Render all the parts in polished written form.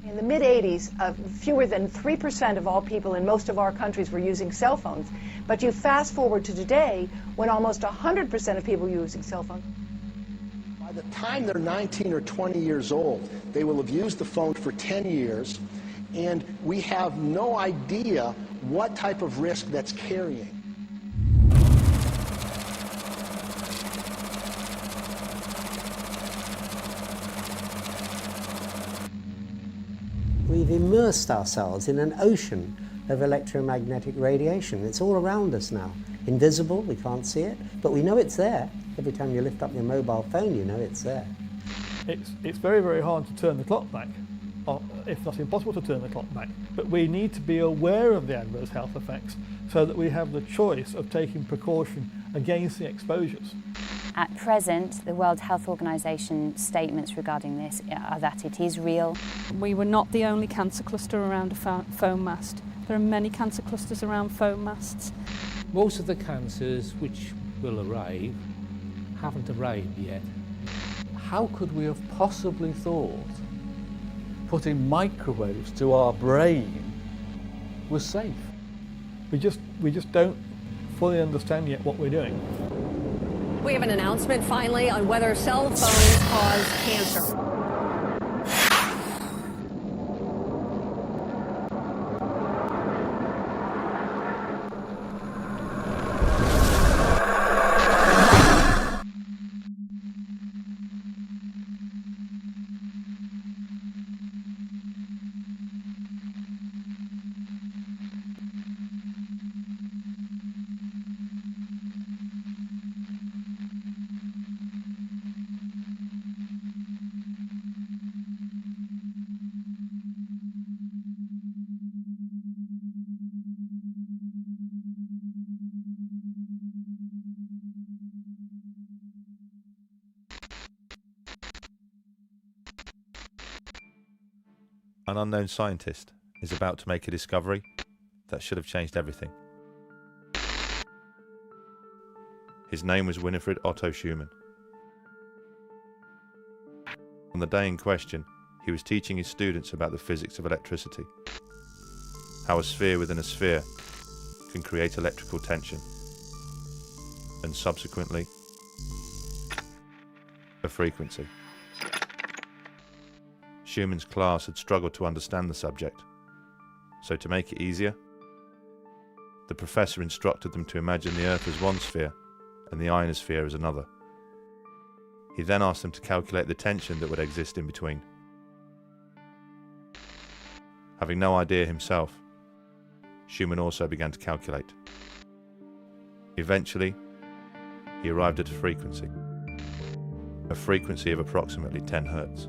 In the mid-'80s, fewer than 3% of all people in most of our countries were using cell phones. But you fast forward to today, when almost 100% of people are using cell phones. By the time they're 19 or 20 years old, they will have used the phone for 10 years, and we have no idea what type of risk that's carrying. We've immersed ourselves in an ocean of electromagnetic radiation. It's all around us now. Invisible, we can't see it, but we know it's there. Every time you lift up your mobile phone, you know it's there. It's very, very hard to turn the clock back, or if not impossible to turn the clock back. But we need to be aware of the adverse health effects so that we have the choice of taking precaution against the exposures. At present, the World Health Organization statements regarding this are that it is real. We were not the only cancer cluster around a foam mast. There are many cancer clusters around foam masts. Most of the cancers which will arrive haven't arrived yet. How could we have possibly thought putting microwaves to our brain was safe? We just don't fully understand yet what we're doing. We have an announcement finally on whether cell phones cause cancer. An unknown scientist is about to make a discovery that should have changed everything. His name was Winifred Otto Schumann. On the day in question, he was teaching his students about the physics of electricity, how a sphere within a sphere can create electrical tension, and subsequently, a frequency. Schumann's class had struggled to understand the subject, so to make it easier, the professor instructed them to imagine the Earth as one sphere and the ionosphere as another. He then asked them to calculate the tension that would exist in between. Having no idea himself, Schumann also began to calculate. Eventually, he arrived at a frequency of approximately 10 Hertz.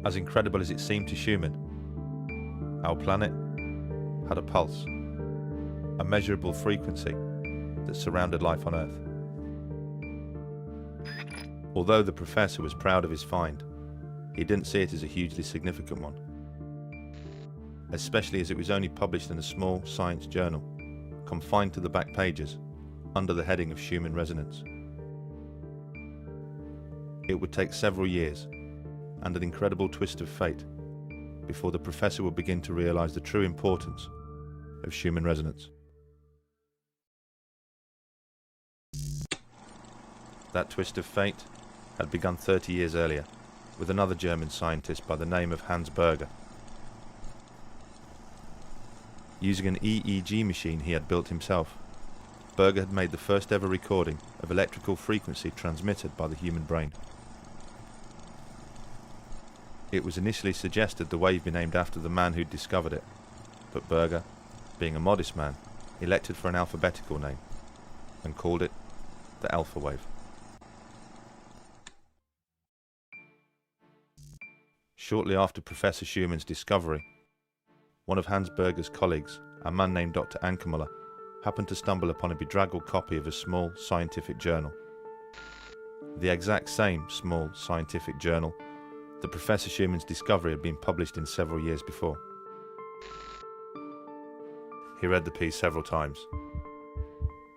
As incredible as it seemed to Schumann, our planet had a pulse, a measurable frequency that surrounded life on Earth. Although the professor was proud of his find, he didn't see it as a hugely significant one, especially as it was only published in a small science journal, confined to the back pages, under the heading of Schumann resonance. It would take several years and an incredible twist of fate before the professor would begin to realize the true importance of Schumann resonance. That twist of fate had begun 30 years earlier with another German scientist by the name of Hans Berger. Using an EEG machine he had built himself, Berger had made the first ever recording of electrical frequency transmitted by the human brain. It was initially suggested the wave be named after the man who'd discovered it, but Berger, being a modest man, elected for an alphabetical name, and called it the alpha wave. Shortly after Professor Schumann's discovery, one of Hans Berger's colleagues, a man named Dr. Ankermüller, happened to stumble upon a bedraggled copy of a small scientific journal. The exact same small scientific journal that Professor Schumann's discovery had been published in several years before. He read the piece several times,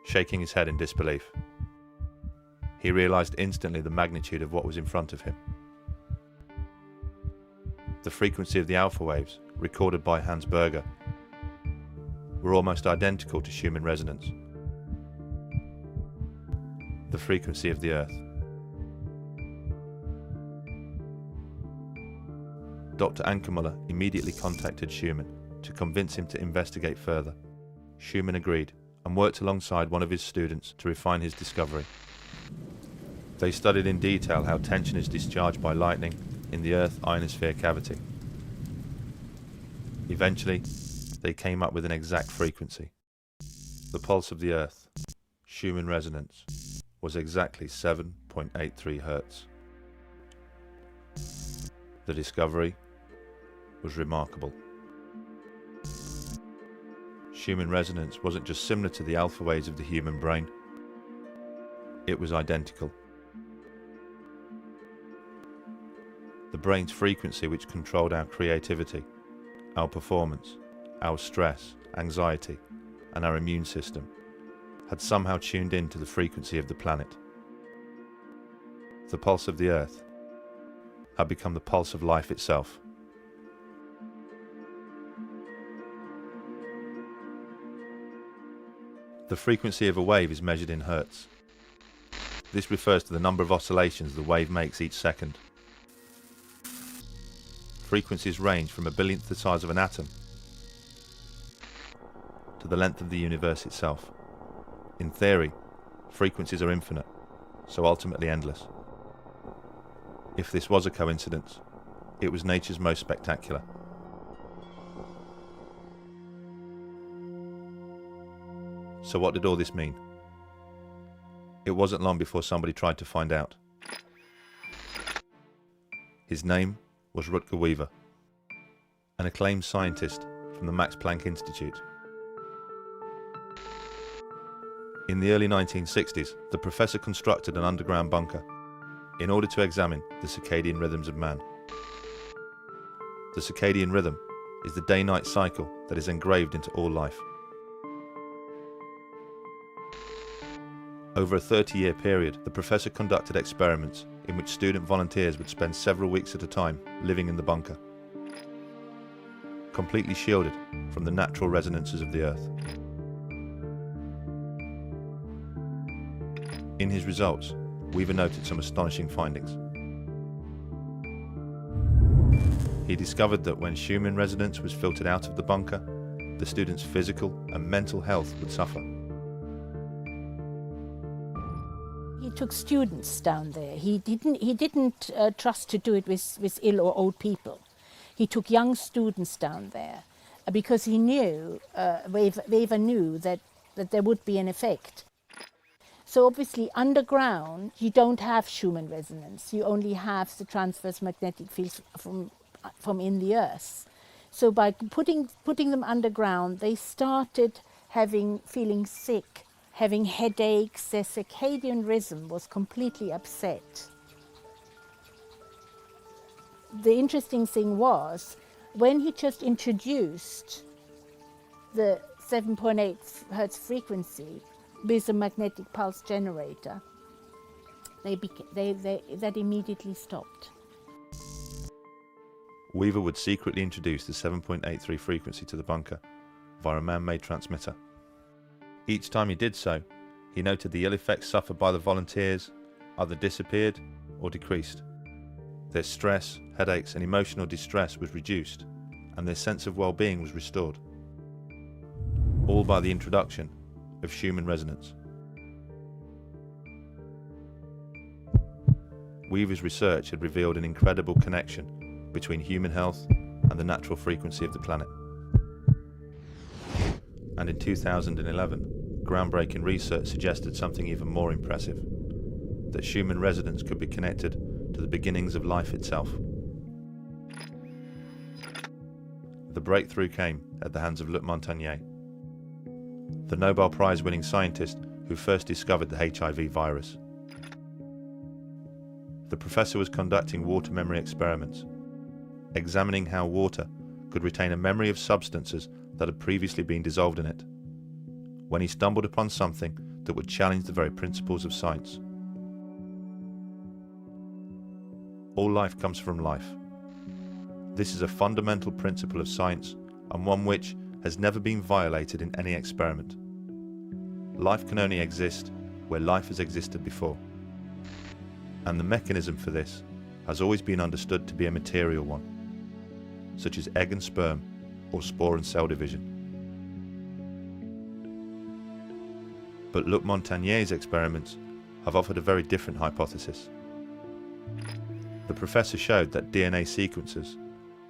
shaking his head in disbelief. He realized instantly the magnitude of what was in front of him. The frequency of the alpha waves, recorded by Hans Berger, were almost identical to Schumann resonance. The frequency of the Earth. Dr. Ankermüller immediately contacted Schumann to convince him to investigate further. Schumann agreed and worked alongside one of his students to refine his discovery. They studied in detail how tension is discharged by lightning in the Earth ionosphere cavity. Eventually, they came up with an exact frequency. The pulse of the Earth, Schumann resonance, was exactly 7.83 Hertz. The discovery was remarkable. Schumann resonance wasn't just similar to the alpha waves of the human brain, it was identical. The brain's frequency, which controlled our creativity, our performance, our stress, anxiety, and our immune system, had somehow tuned in to the frequency of the planet. The pulse of the Earth had become the pulse of life itself. The frequency of a wave is measured in hertz. This refers to the number of oscillations the wave makes each second. Frequencies range from a billionth the size of an atom to the length of the universe itself. In theory, frequencies are infinite, so ultimately endless. If this was a coincidence, it was nature's most spectacular. So what did all this mean? It wasn't long before somebody tried to find out. His name was Rutger Weaver, an acclaimed scientist from the Max Planck Institute. In the early 1960s, the professor constructed an underground bunker in order to examine the circadian rhythms of man. The circadian rhythm is the day-night cycle that is engraved into all life. Over a 30-year period, the professor conducted experiments in which student volunteers would spend several weeks at a time living in the bunker, completely shielded from the natural resonances of the Earth. In his results, Weaver noted some astonishing findings. He discovered that when Schumann resonance was filtered out of the bunker, the students' physical and mental health would suffer. He took students down there. He didn't trust to do it with ill or old people. He took young students down there because he knew, Weaver knew that there would be an effect. So obviously underground you don't have Schumann resonance. You only have the transverse magnetic fields from in the Earth. So by putting them underground, they started feeling sick, having headaches. Their circadian rhythm was completely upset. The interesting thing was, when he just introduced the 7.8 Hertz frequency with a magnetic pulse generator, that immediately stopped. Weaver would secretly introduce the 7.83 frequency to the bunker via a man-made transmitter. Each time he did so, he noted the ill effects suffered by the volunteers either disappeared or decreased. Their stress, headaches and emotional distress was reduced, and their sense of well-being was restored. All by the introduction of Schumann resonance. Weaver's research had revealed an incredible connection between human health and the natural frequency of the planet. And in 2011, groundbreaking research suggested something even more impressive, that Schumann resonance could be connected to the beginnings of life itself. The breakthrough came at the hands of Luc Montagnier, the Nobel Prize-winning scientist who first discovered the HIV virus. The professor was conducting water memory experiments, examining how water could retain a memory of substances that had previously been dissolved in it, when he stumbled upon something that would challenge the very principles of science. All life comes from life. This is a fundamental principle of science, and one which has never been violated in any experiment. Life can only exist where life has existed before. And the mechanism for this has always been understood to be a material one, such as egg and sperm, or spore and cell division. But Luc Montagnier's experiments have offered a very different hypothesis. The professor showed that DNA sequences,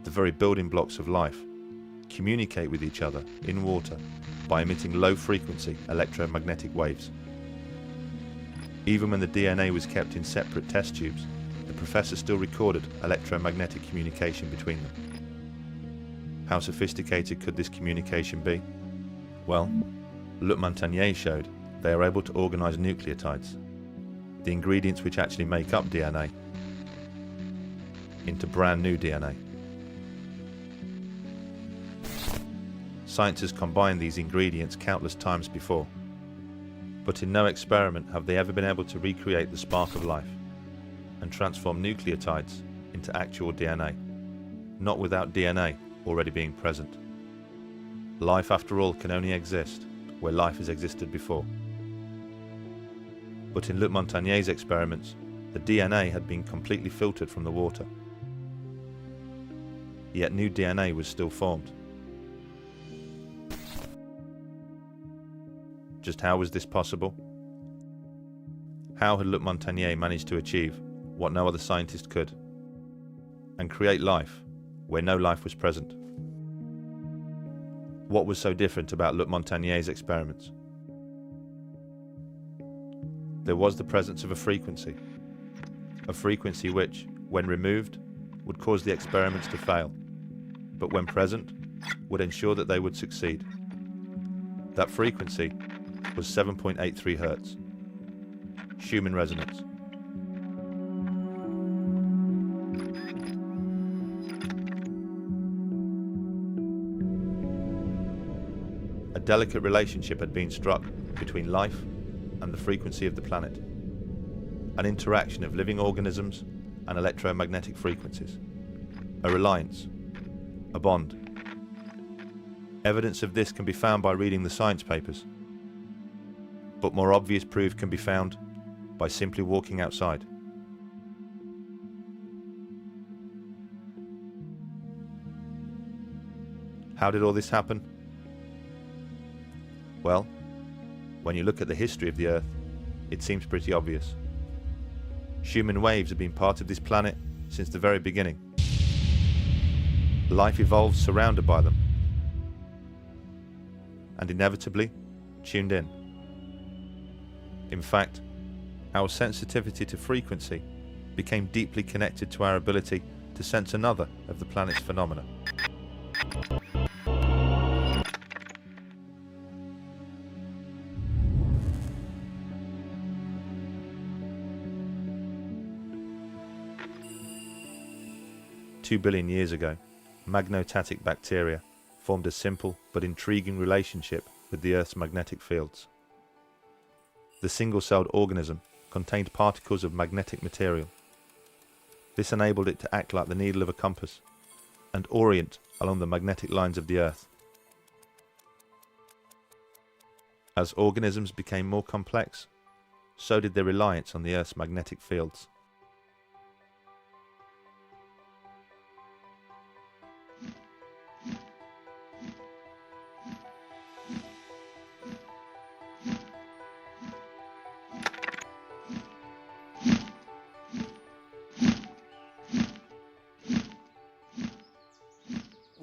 the very building blocks of life, communicate with each other in water by emitting low-frequency electromagnetic waves. Even when the DNA was kept in separate test tubes, the professor still recorded electromagnetic communication between them. How sophisticated could this communication be? Well, Luc Montagnier showed they are able to organize nucleotides, the ingredients which actually make up DNA, into brand new DNA. Science has combined these ingredients countless times before, but in no experiment have they ever been able to recreate the spark of life and transform nucleotides into actual DNA, not without DNA already being present. Life, after all, can only exist where life has existed before. But in Luc Montagnier's experiments, the DNA had been completely filtered from the water. Yet new DNA was still formed. Just how was this possible? How had Luc Montagnier managed to achieve what no other scientist could, and create life where no life was present? What was so different about Luc Montagnier's experiments? There was the presence of a frequency which, when removed, would cause the experiments to fail, but when present, would ensure that they would succeed. That frequency was 7.83 Hz, Schumann resonance. A delicate relationship had been struck between life and the frequency of the planet, an interaction of living organisms and electromagnetic frequencies, a reliance, a bond. Evidence of this can be found by reading the science papers, but more obvious proof can be found by simply walking outside. How did all this happen? Well, when you look at the history of the Earth, it seems pretty obvious. Schumann waves have been part of this planet since the very beginning. Life evolved surrounded by them, and inevitably tuned in. In fact, our sensitivity to frequency became deeply connected to our ability to sense another of the planet's phenomena. Two billion years ago, magnotatic bacteria formed a simple but intriguing relationship with the Earth's magnetic fields. The single-celled organism contained particles of magnetic material. This enabled it to act like the needle of a compass and orient along the magnetic lines of the Earth. As organisms became more complex, so did their reliance on the Earth's magnetic fields.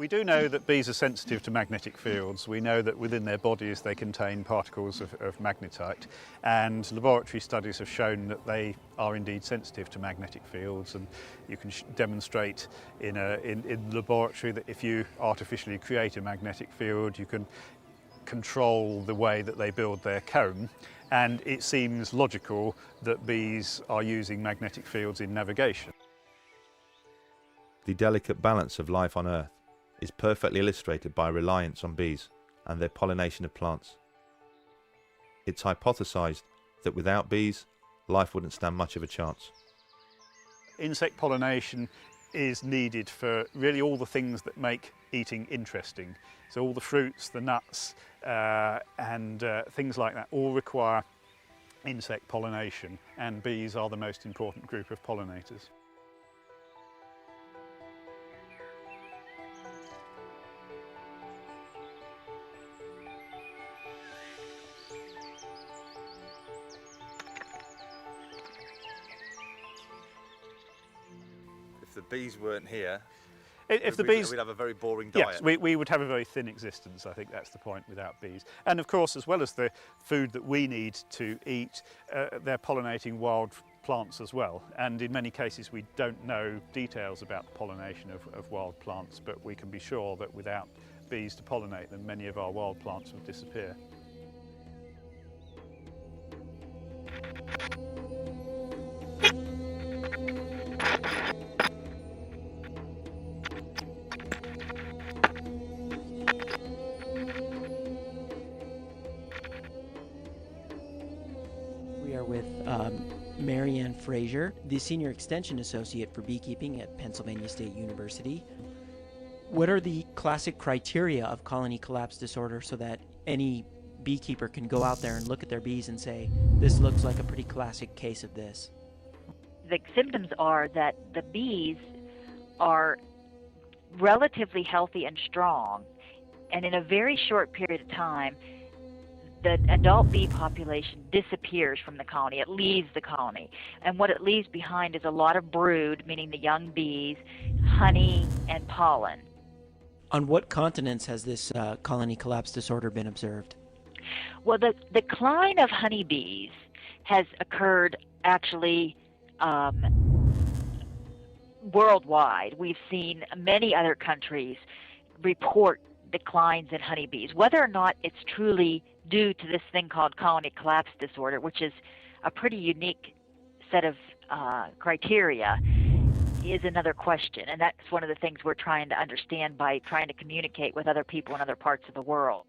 We do know that bees are sensitive to magnetic fields. We know that within their bodies they contain particles of magnetite, and laboratory studies have shown that they are indeed sensitive to magnetic fields, and you can demonstrate in the laboratory that if you artificially create a magnetic field, you can control the way that they build their comb, and it seems logical that bees are using magnetic fields in navigation. The delicate balance of life on Earth is perfectly illustrated by reliance on bees and their pollination of plants. It's hypothesized that without bees, life wouldn't stand much of a chance. Insect pollination is needed for really all the things that make eating interesting. So all the fruits, the nuts, and things like that all require insect pollination, and bees are the most important group of pollinators. If the bees weren't here, If the bees, we'd have a very boring diet. yes, we would have a very thin existence. I think that's the point without bees. And of course, as well as the food that we need to eat, they're pollinating wild plants as well. And in many cases, we don't know details about the pollination of wild plants, but we can be sure that without bees to pollinate them, many of our wild plants would disappear. With Marianne Fraser, the Senior Extension Associate for Beekeeping at Pennsylvania State University. What are the classic criteria of colony collapse disorder so that any beekeeper can go out there and look at their bees and say, this looks like a pretty classic case of this? The symptoms are that the bees are relatively healthy and strong, and in a very short period of time, the adult bee population disappears from the colony. It leaves the colony. And what it leaves behind is a lot of brood, meaning the young bees, honey, and pollen. On what continents has this colony collapse disorder been observed? Well, the decline of honeybees has occurred actually worldwide. We've seen many other countries report declines in honeybees. Whether or not it's truly due to this thing called colony collapse disorder, which is a pretty unique set of criteria, is another question. And that's one of the things we're trying to understand by trying to communicate with other people in other parts of the world.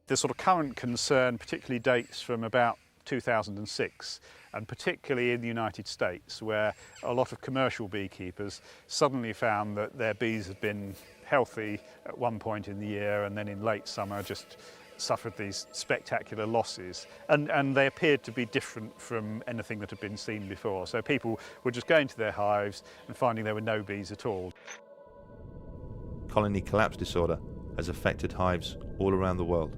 The sort of current concern particularly dates from about 2006, and particularly in the United States, where a lot of commercial beekeepers suddenly found that their bees had been healthy at one point in the year, and then in late summer just suffered these spectacular losses, and they appeared to be different from anything that had been seen before. So people were just going to their hives and finding there were no bees at all. Colony collapse disorder has affected hives all around the world,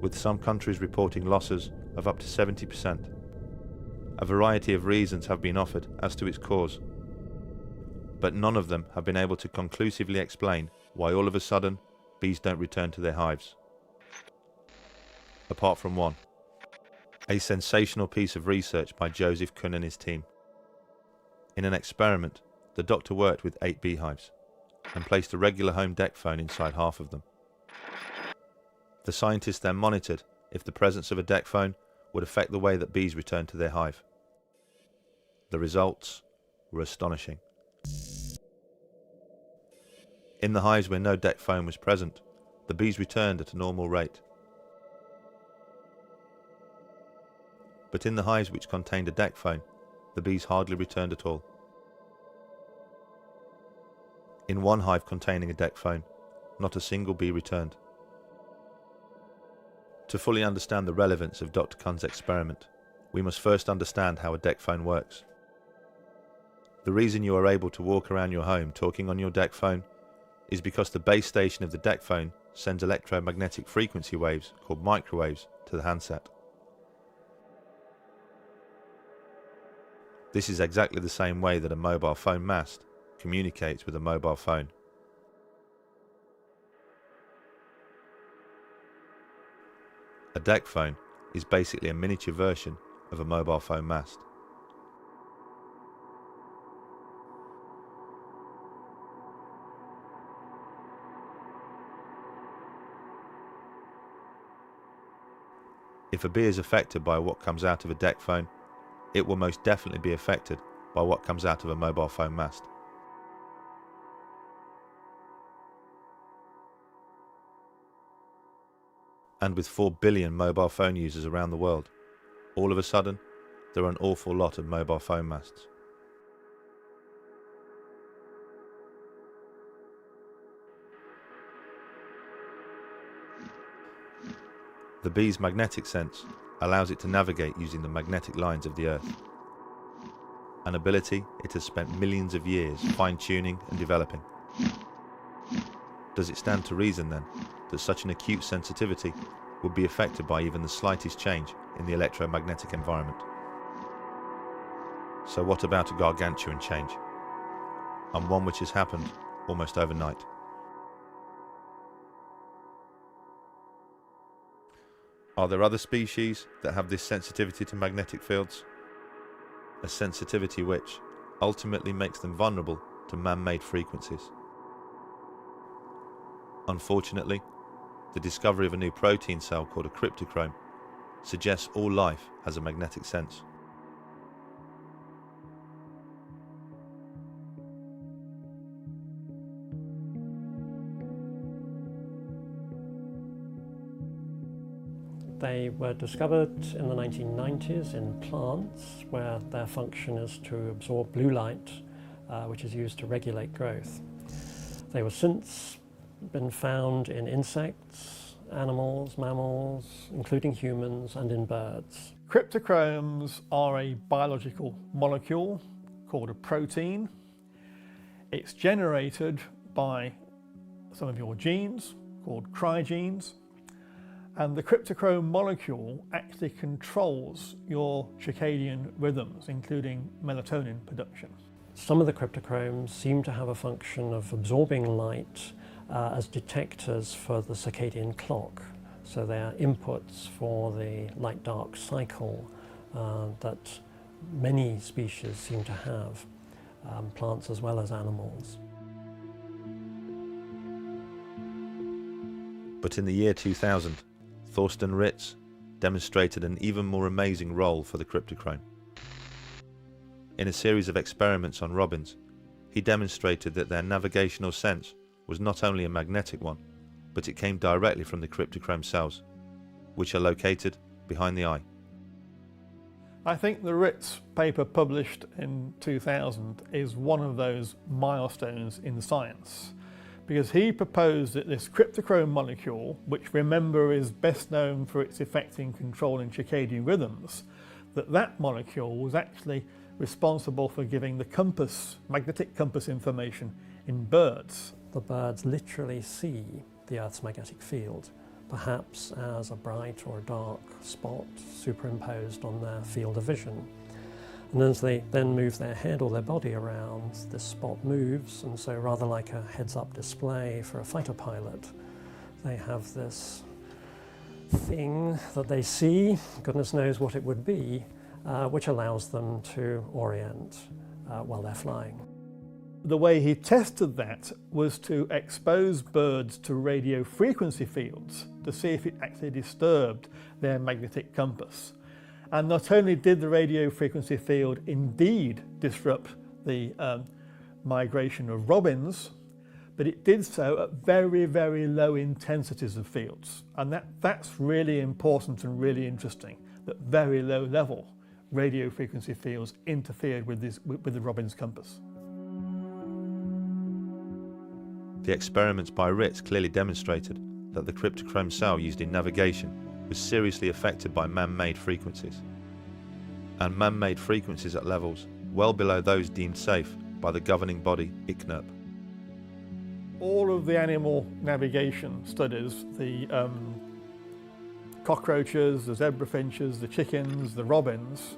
with some countries reporting losses of up to 70%. A variety of reasons have been offered as to its cause, but none of them have been able to conclusively explain why all of a sudden bees don't return to their hives. Apart from one, a sensational piece of research by Joseph Kuhn and his team. In an experiment, the doctor worked with 8 beehives and placed a regular home deck phone inside half of them. The scientists then monitored if the presence of a deck phone would affect the way that bees returned to their hive. The results were astonishing. In the hives where no deck phone was present, the bees returned at a normal rate. But in the hives which contained a deck phone, the bees hardly returned at all. In one hive containing a deck phone, not a single bee returned. To fully understand the relevance of Dr. Kuhn's experiment, we must first understand how a deck phone works. The reason you are able to walk around your home talking on your deck phone is because the base station of the deck phone sends electromagnetic frequency waves called microwaves to the handset. This is exactly the same way that a mobile phone mast communicates with a mobile phone. A deck phone is basically a miniature version of a mobile phone mast. If a bee is affected by what comes out of a deck phone, it will most definitely be affected by what comes out of a mobile phone mast. And with 4 billion mobile phone users around the world, all of a sudden, there are an awful lot of mobile phone masts. The bee's magnetic sense allows it to navigate using the magnetic lines of the Earth, an ability it has spent millions of years fine-tuning and developing. Does it stand to reason then that such an acute sensitivity would be affected by even the slightest change in the electromagnetic environment? So what about a gargantuan change, and one which has happened almost overnight? Are there other species that have this sensitivity to magnetic fields? A sensitivity which ultimately makes them vulnerable to man-made frequencies. Unfortunately, the discovery of a new protein cell called a cryptochrome suggests all life has a magnetic sense. They were discovered in the 1990s in plants, where their function is to absorb blue light, which is used to regulate growth. They were since been found in insects, animals, mammals, including humans, and in birds. Cryptochromes are a biological molecule called a protein. It's generated by some of your genes called cryogenes, and the cryptochrome molecule actually controls your circadian rhythms, including melatonin production. Some of the cryptochromes seem to have a function of absorbing light as detectors for the circadian clock. So they are inputs for the light-dark cycle that many species seem to have, plants as well as animals. But in the year 2000, Thorsten Ritz demonstrated an even more amazing role for the cryptochrome. In a series of experiments on robins, he demonstrated that their navigational sense was not only a magnetic one, but it came directly from the cryptochrome cells, which are located behind the eye. I think the Ritz paper published in 2000 is one of those milestones in science, because he proposed that this cryptochrome molecule, which remember is best known for its effect in controlling circadian rhythms, that molecule was actually responsible for giving the compass, magnetic compass information in birds. The birds literally see the Earth's magnetic field, perhaps as a bright or a dark spot superimposed on their field of vision. And as they then move their head or their body around, this spot moves, and so rather like a heads-up display for a fighter pilot, they have this thing that they see, goodness knows what it would be, which allows them to orient while they're flying. The way he tested that was to expose birds to radio frequency fields to see if it actually disturbed their magnetic compass. And not only did the radio frequency field indeed disrupt the migration of robins, but it did so at very, very low intensities of fields. And that's really important and really interesting, that very low level radio frequency fields interfered with the robin's compass. The experiments by Ritz clearly demonstrated that the cryptochrome cell used in navigation was seriously affected by man-made frequencies, and man-made frequencies at levels well below those deemed safe by the governing body ICNIRP. All of the animal navigation studies, the cockroaches, the zebra finches, the chickens, the robins,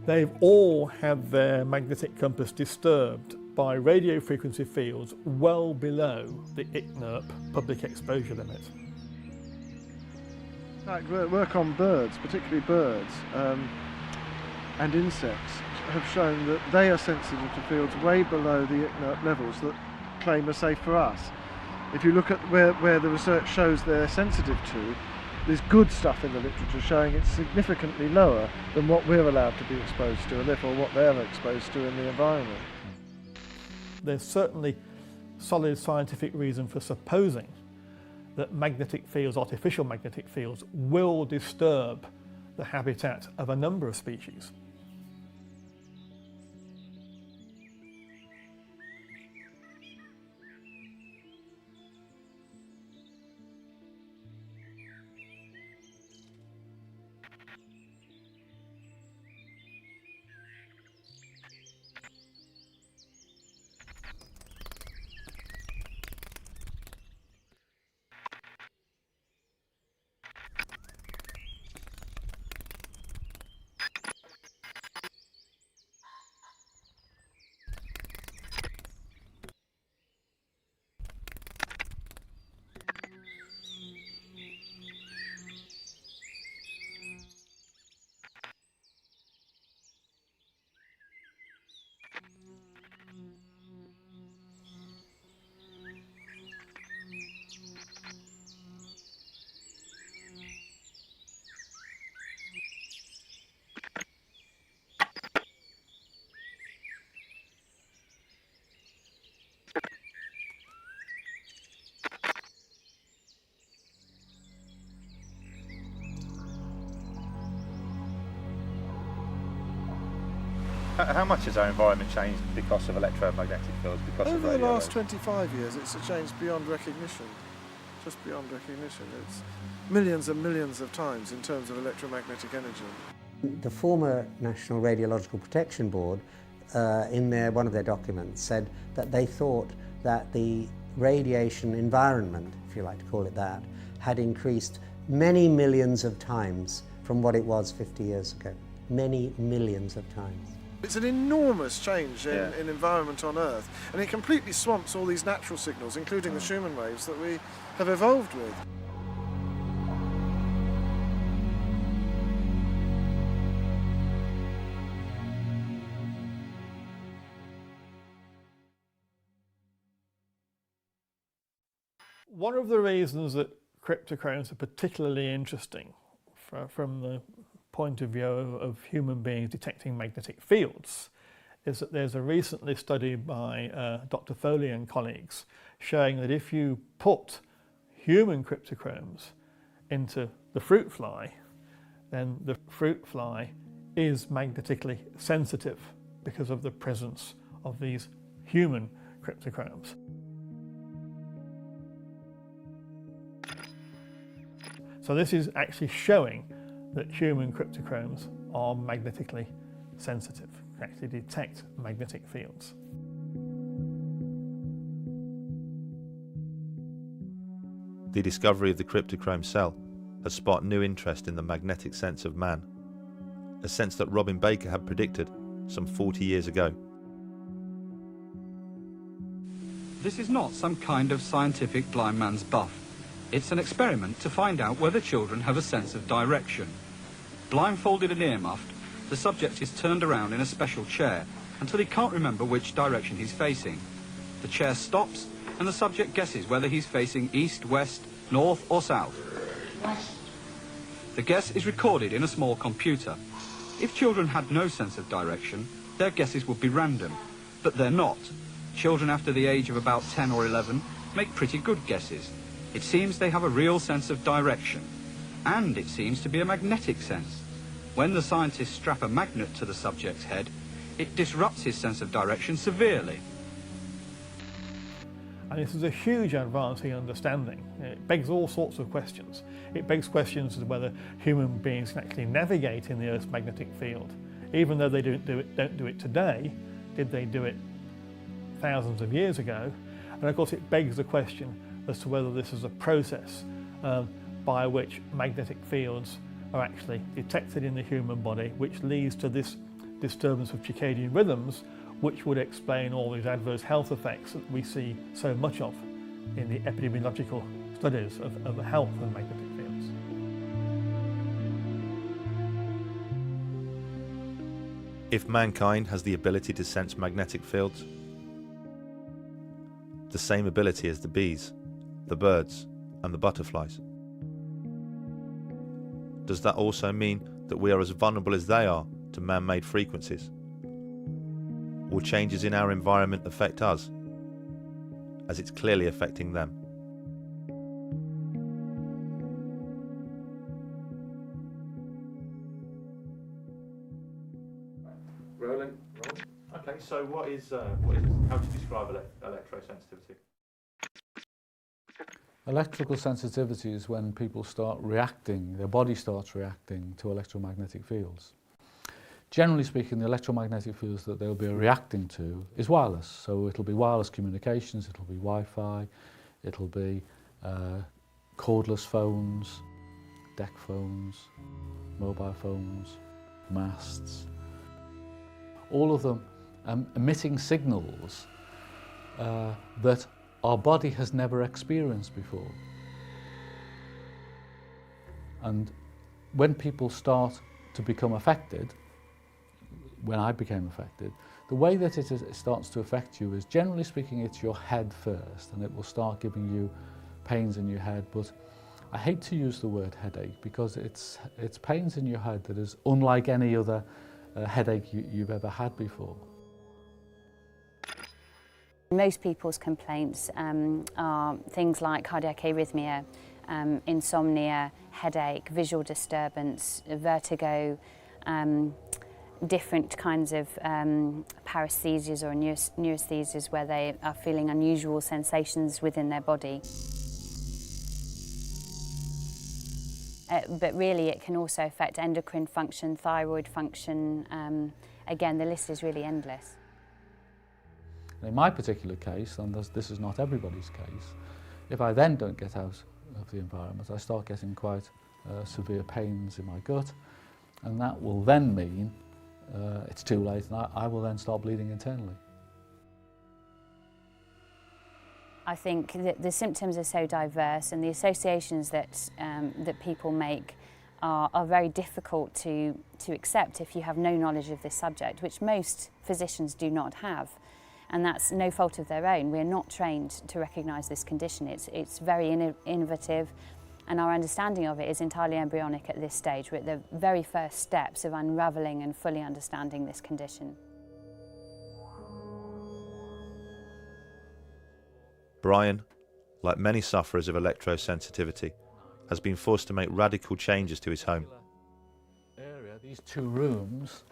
they've all had their magnetic compass disturbed by radio frequency fields well below the ICNIRP public exposure limit. In fact, work on birds, particularly birds and insects, have shown that they are sensitive to fields way below the ICNIRP levels that claim are safe for us. If you look at where the research shows they're sensitive to, there's good stuff in the literature showing it's significantly lower than what we're allowed to be exposed to, and therefore what they're exposed to in the environment. There's certainly solid scientific reason for supposing that magnetic fields, artificial magnetic fields, will disturb the habitat of a number of species. How much has our environment changed because of electromagnetic fields? Over the last 25 years, it's changed beyond recognition. Just beyond recognition. It's millions and millions of times in terms of electromagnetic energy. The former National Radiological Protection Board, in one of their documents, said that they thought that the radiation environment, if you like to call it that, had increased many millions of times from what it was 50 years ago. Many millions of times. It's an enormous change in environment on Earth, and it completely swamps all these natural signals, including the Schumann waves that we have evolved with. One of the reasons that cryptochromes are particularly interesting from the point of view of human beings detecting magnetic fields is that there's a recently study by Dr. Foley and colleagues showing that if you put human cryptochromes into the fruit fly, then the fruit fly is magnetically sensitive because of the presence of these human cryptochromes. So this is actually showing that human cryptochromes are magnetically sensitive, actually detect magnetic fields. The discovery of the cryptochrome cell has sparked new interest in the magnetic sense of man, a sense that Robin Baker had predicted some 40 years ago. This is not some kind of scientific blind man's buff. It's an experiment to find out whether children have a sense of direction. Blindfolded and ear-muffed, the subject is turned around in a special chair until he can't remember which direction he's facing. The chair stops and the subject guesses whether he's facing east, west, north or south. West. The guess is recorded in a small computer. If children had no sense of direction, their guesses would be random, but they're not. Children after the age of about 10 or 11 make pretty good guesses. It seems they have a real sense of direction, and it seems to be a magnetic sense. When the scientists strap a magnet to the subject's head, it disrupts his sense of direction severely. And this is a huge advance in understanding. It begs all sorts of questions. It begs questions as to whether human beings can actually navigate in the Earth's magnetic field. Even though they don't do it today, did they do it thousands of years ago? And of course it begs the question as to whether this is a process by which magnetic fields are actually detected in the human body, which leads to this disturbance of circadian rhythms, which would explain all these adverse health effects that we see so much of in the epidemiological studies of the health of magnetic fields. If mankind has the ability to sense magnetic fields, the same ability as the bees, the birds, and the butterflies, does that also mean that we are as vulnerable as they are to man-made frequencies? Will changes in our environment affect us, as it's clearly affecting them? Rolling. Okay, so how do you describe electrosensitivity? Electrical sensitivity is when people start reacting, their body starts reacting to electromagnetic fields. Generally speaking, the electromagnetic fields that they'll be reacting to is wireless. So it'll be wireless communications, it'll be Wi-Fi, it'll be cordless phones, deck phones, mobile phones, masts. All of them emitting signals that our body has never experienced before. And when people start to become affected, when I became affected, the way that it starts to affect you is, generally speaking, it's your head first, and it will start giving you pains in your head. But I hate to use the word headache, because it's pains in your head that is unlike any other headache you've ever had before. Most people's complaints are things like cardiac arrhythmia, insomnia, headache, visual disturbance, vertigo, different kinds of paresthesias or neurasthesias where they are feeling unusual sensations within their body. But really it can also affect endocrine function, thyroid function. Again, the list is really endless. In my particular case, and this is not everybody's case, if I then don't get out of the environment, I start getting quite severe pains in my gut, and that will then mean it's too late, and I will then start bleeding internally. I think that the symptoms are so diverse, and the associations that people make are very difficult to accept if you have no knowledge of this subject, which most physicians do not have. And that's no fault of their own. We're not trained to recognise this condition. It's very innovative, and our understanding of it is entirely embryonic at this stage. We're at the very first steps of unravelling and fully understanding this condition. Brian, like many sufferers of electrosensitivity, has been forced to make radical changes to his home. These two rooms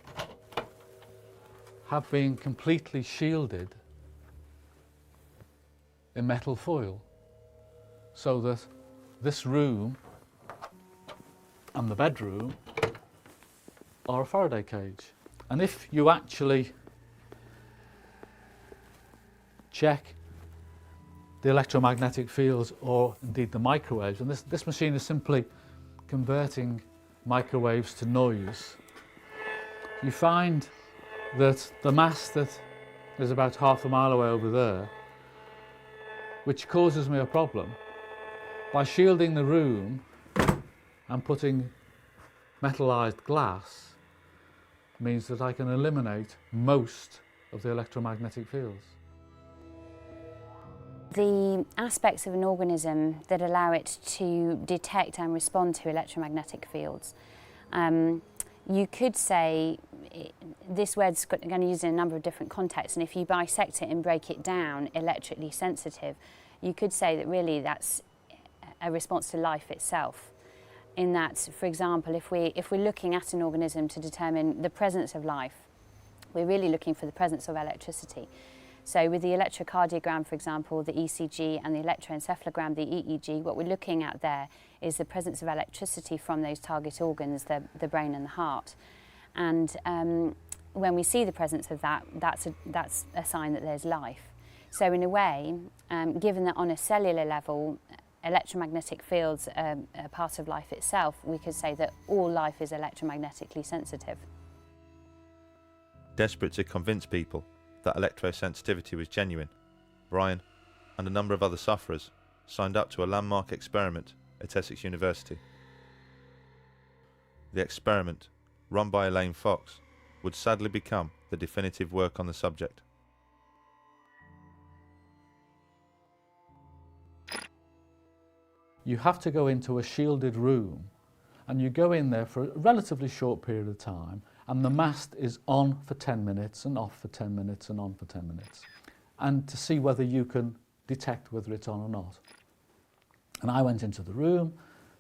have been completely shielded in metal foil, so that this room and the bedroom are a Faraday cage. And if you actually check the electromagnetic fields, or indeed the microwaves, and this machine is simply converting microwaves to noise, you find that the mast that is about half a mile away over there, which causes me a problem, by shielding the room and putting metallized glass, means that I can eliminate most of the electromagnetic fields. The aspects of an organism that allow it to detect and respond to electromagnetic fields, you could say, this word's going to use it in a number of different contexts, and if you bisect it and break it down, electrically sensitive, you could say that really that's a response to life itself. In that, for example, if we're looking at an organism to determine the presence of life, we're really looking for the presence of electricity. So with the electrocardiogram, for example, the ECG, and the electroencephalogram, the EEG, what we're looking at there is the presence of electricity from those target organs, the brain and the heart. And when we see the presence of that, that's a sign that there's life. So in a way, given that on a cellular level, electromagnetic fields are part of life itself, we could say that all life is electromagnetically sensitive. Desperate to convince people that electrosensitivity was genuine, Brian and a number of other sufferers signed up to a landmark experiment at Essex University. The experiment, run by Elaine Fox, would sadly become the definitive work on the subject. You have to go into a shielded room, and you go in there for a relatively short period of time, and the mast is on for 10 minutes and off for 10 minutes and on for 10 minutes, and to see whether you can detect whether it's on or not. And I went into the room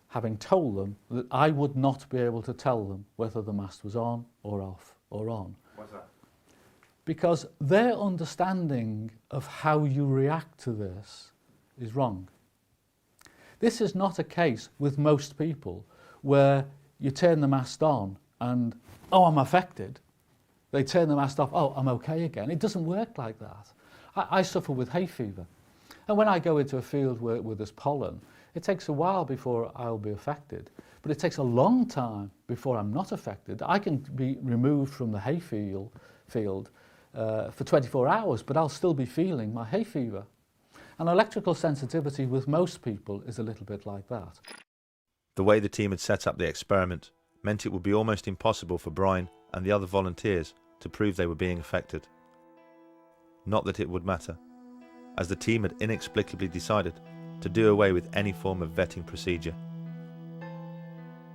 having told them that I would not be able to tell them whether the mast was on or off or on. Why's that? Because their understanding of how you react to this is wrong. This is not a case with most people where you turn the mast on and, oh, I'm affected. They turn the mast off, oh, I'm okay again. It doesn't work like that. I suffer with hay fever. And when I go into a field where there's pollen, it takes a while before I'll be affected. But it takes a long time before I'm not affected. I can be removed from the hay field for 24 hours, but I'll still be feeling my hay fever. And electrical sensitivity with most people is a little bit like that. The way the team had set up the experiment meant it would be almost impossible for Brian and the other volunteers to prove they were being affected. Not that it would matter, as the team had inexplicably decided to do away with any form of vetting procedure.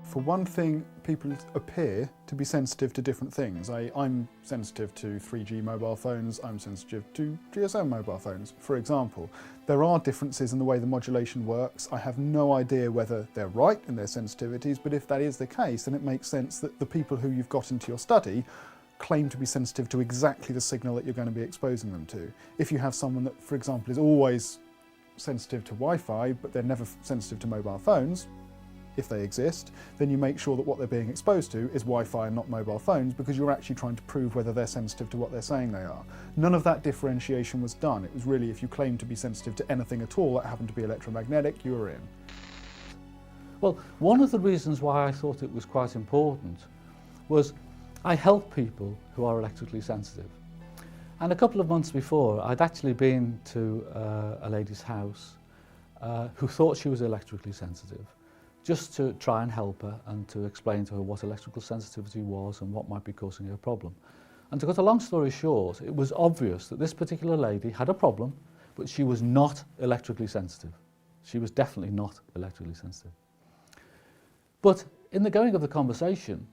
For one thing, people appear to be sensitive to different things. I'm sensitive to 3G mobile phones, I'm sensitive to GSM mobile phones, for example. There are differences in the way the modulation works. I have no idea whether they're right in their sensitivities, but if that is the case, then it makes sense that the people who you've got into your study claim to be sensitive to exactly the signal that you're going to be exposing them to. If you have someone that, for example, is always sensitive to Wi-Fi, but they're never sensitive to mobile phones, if they exist, then you make sure that what they're being exposed to is Wi-Fi and not mobile phones, because you're actually trying to prove whether they're sensitive to what they're saying they are. None of that differentiation was done. It was really, if you claim to be sensitive to anything at all that happened to be electromagnetic, you were in. Well, one of the reasons why I thought it was quite important was I help people who are electrically sensitive. And a couple of months before, I'd actually been to a lady's house who thought she was electrically sensitive, just to try and help her and to explain to her what electrical sensitivity was and what might be causing her problem. And to cut a long story short, it was obvious that this particular lady had a problem, but she was not electrically sensitive. She was definitely not electrically sensitive. But in the going of the conversation,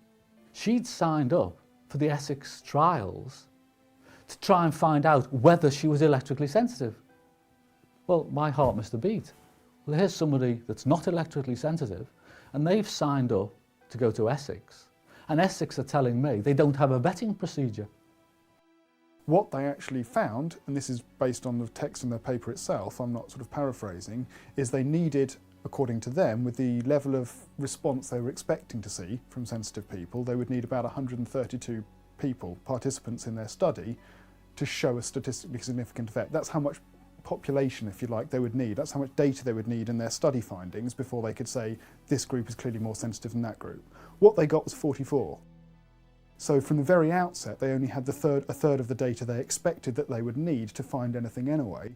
she'd signed up for the Essex trials to try and find out whether she was electrically sensitive. Well, my heart missed a beat. Well, here's somebody that's not electrically sensitive, and they've signed up to go to Essex, and Essex are telling me they don't have a vetting procedure. What they actually found, and this is based on the text in the paper itself, I'm not sort of paraphrasing, is they needed, according to them, with the level of response they were expecting to see from sensitive people, they would need about 132 people, participants in their study, to show a statistically significant effect. That's how much population, if you like, they would need. That's how much data they would need in their study findings before they could say this group is clearly more sensitive than that group. What they got was 44. So from the very outset, they only had a third of the data they expected that they would need to find anything anyway.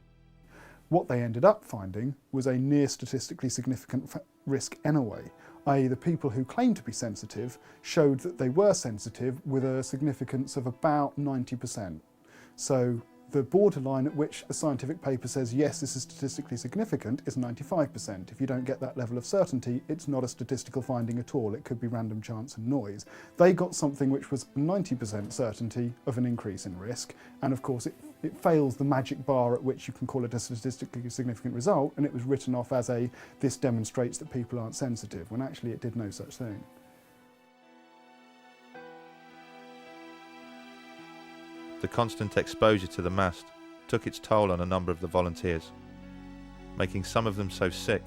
What they ended up finding was a near statistically significant risk anyway, i.e. the people who claimed to be sensitive showed that they were sensitive with a significance of about 90%. So the borderline at which a scientific paper says, yes, this is statistically significant, is 95%. If you don't get that level of certainty, it's not a statistical finding at all. It could be random chance and noise. They got something which was 90% certainty of an increase in risk, and of course it fails the magic bar at which you can call it a statistically significant result, and it was written off as this demonstrates that people aren't sensitive, when actually it did no such thing. The constant exposure to the mast took its toll on a number of the volunteers, making some of them so sick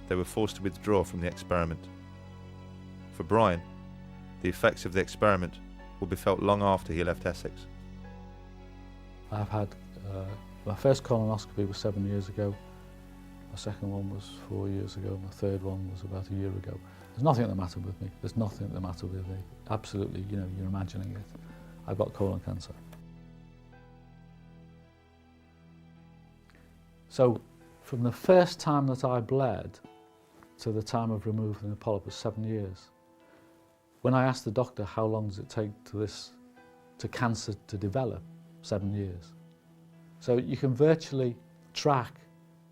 they were forced to withdraw from the experiment. For Brian, the effects of the experiment would be felt long after he left Essex. I've had, my first colonoscopy was 7 years ago, my second one was 4 years ago, my third one was about a year ago. There's nothing the matter with me, there's nothing the matter with me. Absolutely, you're imagining it. I've got colon cancer. So from the first time that I bled to the time of removing the polyp was 7 years. When I asked the doctor how long does it take to cancer to develop, 7 years. So you can virtually track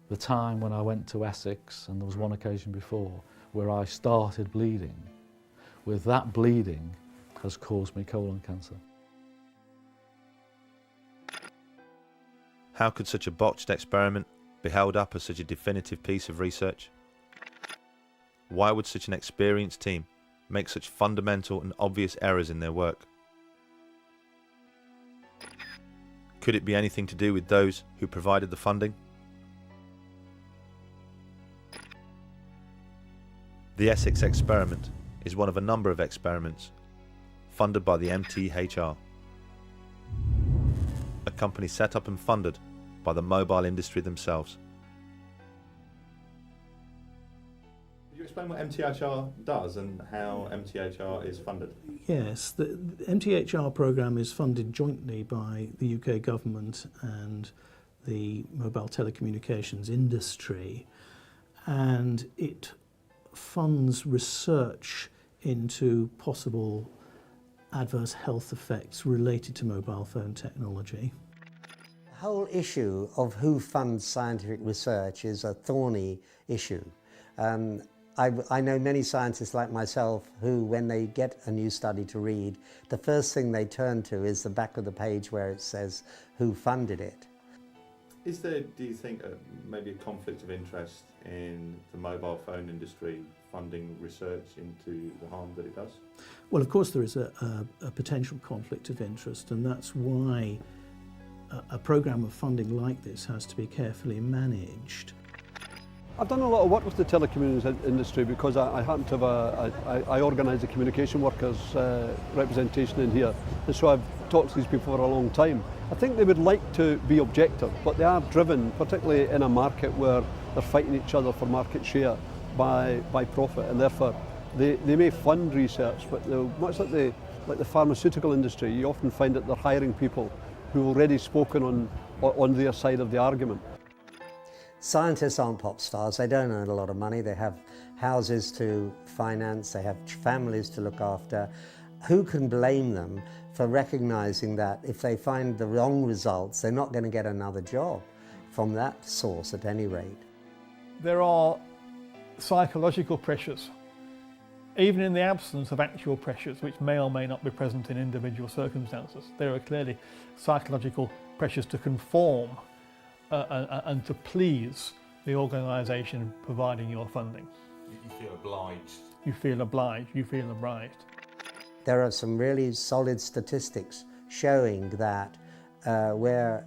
the time when I went to Essex, and there was one occasion before where I started bleeding. With that bleeding has caused me colon cancer. How could such a botched experiment be held up as such a definitive piece of research? Why would such an experienced team make such fundamental and obvious errors in their work? Could it be anything to do with those who provided the funding? The Essex experiment is one of a number of experiments funded by the MTHR, a company set up and funded by the mobile industry themselves. Could you explain what MTHR does and how MTHR is funded? Yes, the MTHR programme is funded jointly by the UK government and the mobile telecommunications industry, and it funds research into possible adverse health effects related to mobile phone technology. The whole issue of who funds scientific research is a thorny issue. I know many scientists like myself who, when they get a new study to read, the first thing they turn to is the back of the page where it says who funded it. Is there, do you think, maybe a conflict of interest in the mobile phone industry funding research into the harm that it does? Well, of course there is a potential conflict of interest, and that's why a programme of funding like this has to be carefully managed. I've done a lot of work with the telecommunications industry because I happen to have I organise the communication workers representation in here, and so I've talked to these people for a long time. I think they would like to be objective, but they are driven, particularly in a market where they're fighting each other for market share by profit, and therefore they may fund research, but much like the pharmaceutical industry, you often find that they're hiring people who've already spoken on their side of the argument. Scientists aren't pop stars, they don't earn a lot of money, they have houses to finance, they have families to look after. Who can blame them for recognising that if they find the wrong results, they're not going to get another job from that source at any rate? There are psychological pressures, even in the absence of actual pressures, which may or may not be present in individual circumstances. There are clearly psychological pressures to conform and to please the organisation providing your funding. You feel obliged. You feel obliged, you feel obliged. There are some really solid statistics showing that where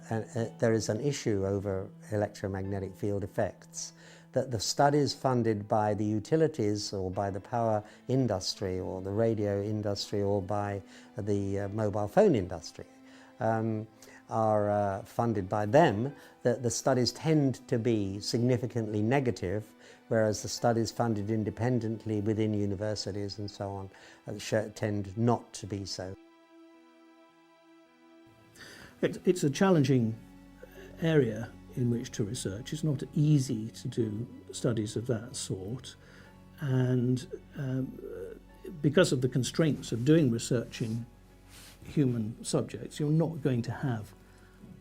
there is an issue over electromagnetic field effects, that the studies funded by the utilities or by the power industry or the radio industry or by the mobile phone industry are funded by them, that the studies tend to be significantly negative, whereas the studies funded independently within universities and so on tend not to be so. It's a challenging area in which to research. It's not easy to do studies of that sort, and because of the constraints of doing research in human subjects, you're not going to have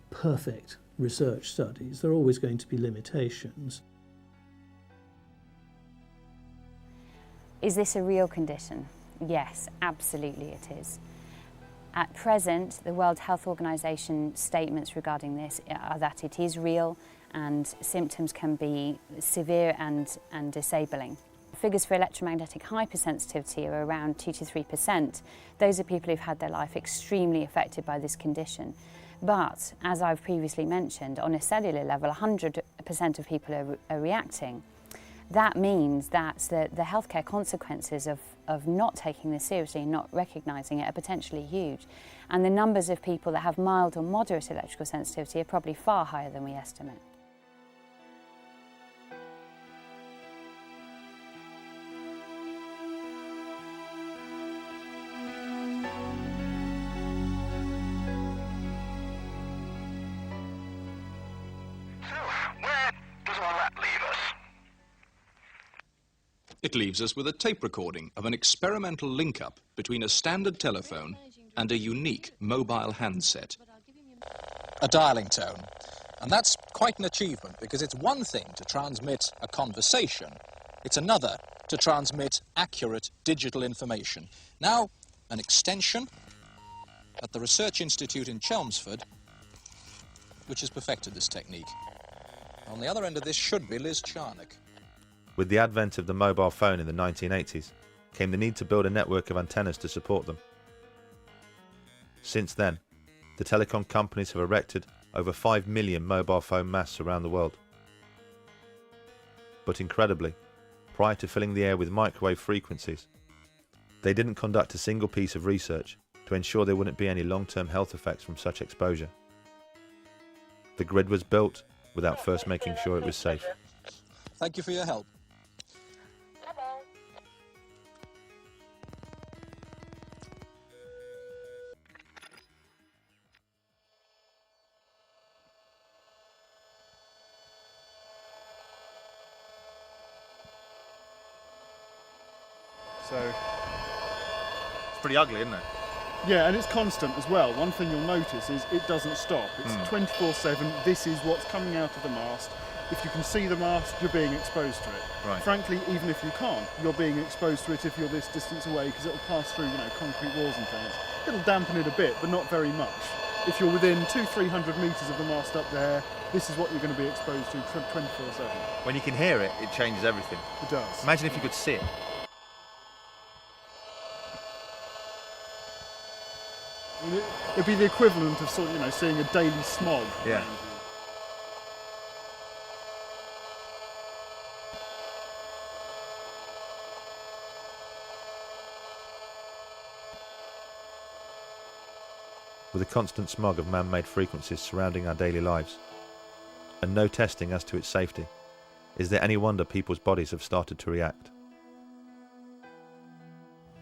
perfect research studies. There are always going to be limitations. Is this a real condition? Yes, absolutely it is. At present, the World Health Organization statements regarding this are that it is real and symptoms can be severe and disabling. Figures for electromagnetic hypersensitivity are around 2 to 3%. Those are people who've had their life extremely affected by this condition. But, as I've previously mentioned, on a cellular level, 100% of people are reacting. That means that the healthcare consequences of not taking this seriously and not recognising it are potentially huge. And the numbers of people that have mild or moderate electrical sensitivity are probably far higher than we estimate. So, where It leaves us with a tape recording of an experimental link-up between a standard telephone and a unique mobile handset. A dialing tone. And that's quite an achievement, because it's one thing to transmit a conversation, it's another to transmit accurate digital information. Now, an extension at the Research Institute in Chelmsford, which has perfected this technique. On the other end of this should be Liz Charnock. With the advent of the mobile phone in the 1980s, came the need to build a network of antennas to support them. Since then, the telecom companies have erected over 5 million mobile phone masts around the world. But incredibly, prior to filling the air with microwave frequencies, they didn't conduct a single piece of research to ensure there wouldn't be any long-term health effects from such exposure. The grid was built without first making sure it was safe. Thank you for your help. So it's pretty ugly, isn't it? Yeah, and it's constant as well. One thing you'll notice is it doesn't stop. It's 24/7. This is what's coming out of the mast. If you can see the mast, you're being exposed to it. Right. Frankly, even if you can't, you're being exposed to it if you're this distance away, because it'll pass through, concrete walls and things. It'll dampen it a bit, but not very much. If you're within 200-300 metres of the mast up there, this is what you're going to be exposed to 24/7. When you can hear it, it changes everything. It does. Imagine if you could see it. It'd be the equivalent of seeing a daily smog. Yeah. With a constant smog of man-made frequencies surrounding our daily lives, and no testing as to its safety, is there any wonder people's bodies have started to react?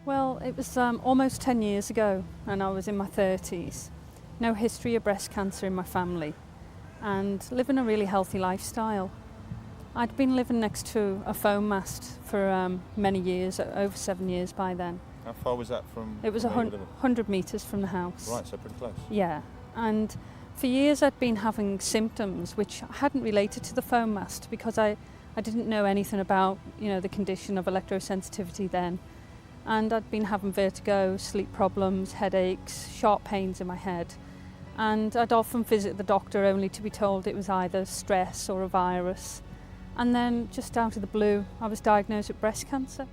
Well, it was almost 10 years ago, and I was in my 30s. No history of breast cancer in my family, and living a really healthy lifestyle. I'd been living next to a foam mast for many years, over 7 years by then. How far was that from? It was 100 metres from the house. Right, so pretty close. Yeah, and for years I'd been having symptoms which hadn't related to the foam mast, because I didn't know anything about the condition of electrosensitivity then. And I'd been having vertigo, sleep problems, headaches, sharp pains in my head. And I'd often visit the doctor only to be told it was either stress or a virus. And then, just out of the blue, I was diagnosed with breast cancer.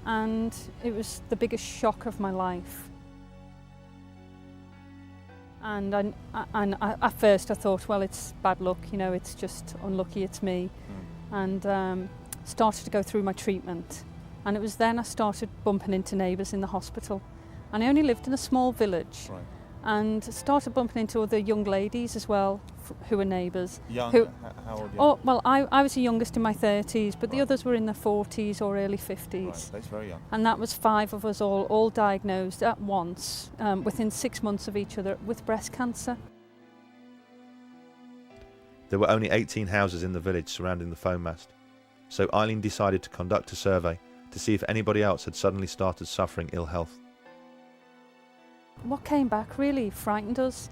And it was the biggest shock of my life. And at first I thought, well, it's bad luck, it's just unlucky, it's me. And started to go through my treatment. And it was then I started bumping into neighbours in the hospital. And I only lived in a small village. Right. And started bumping into other young ladies as well, who were neighbours. Young? How old? Oh, well, I was the youngest in my 30s, but the others were in their 40s or early 50s. Right, that's very young. And that was 5 of us all diagnosed at once, within 6 months of each other, with breast cancer. There were only 18 houses in the village surrounding the foam mast, so Eileen decided to conduct a survey to see if anybody else had suddenly started suffering ill health. What came back really frightened us.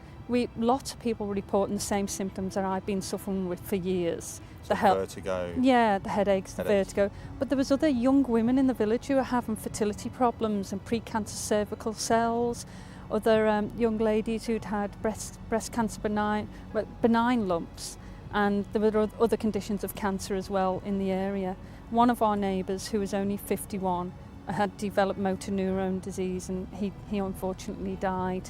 Lots of people were reporting the same symptoms that I'd been suffering with for years. So vertigo? Yeah, the headaches, the vertigo. But there was other young women in the village who were having fertility problems and precancer cervical cells, other young ladies who'd had breast cancer benign lumps, and there were other conditions of cancer as well in the area. One of our neighbours, who was only 51, had developed motor neurone disease, and he unfortunately died.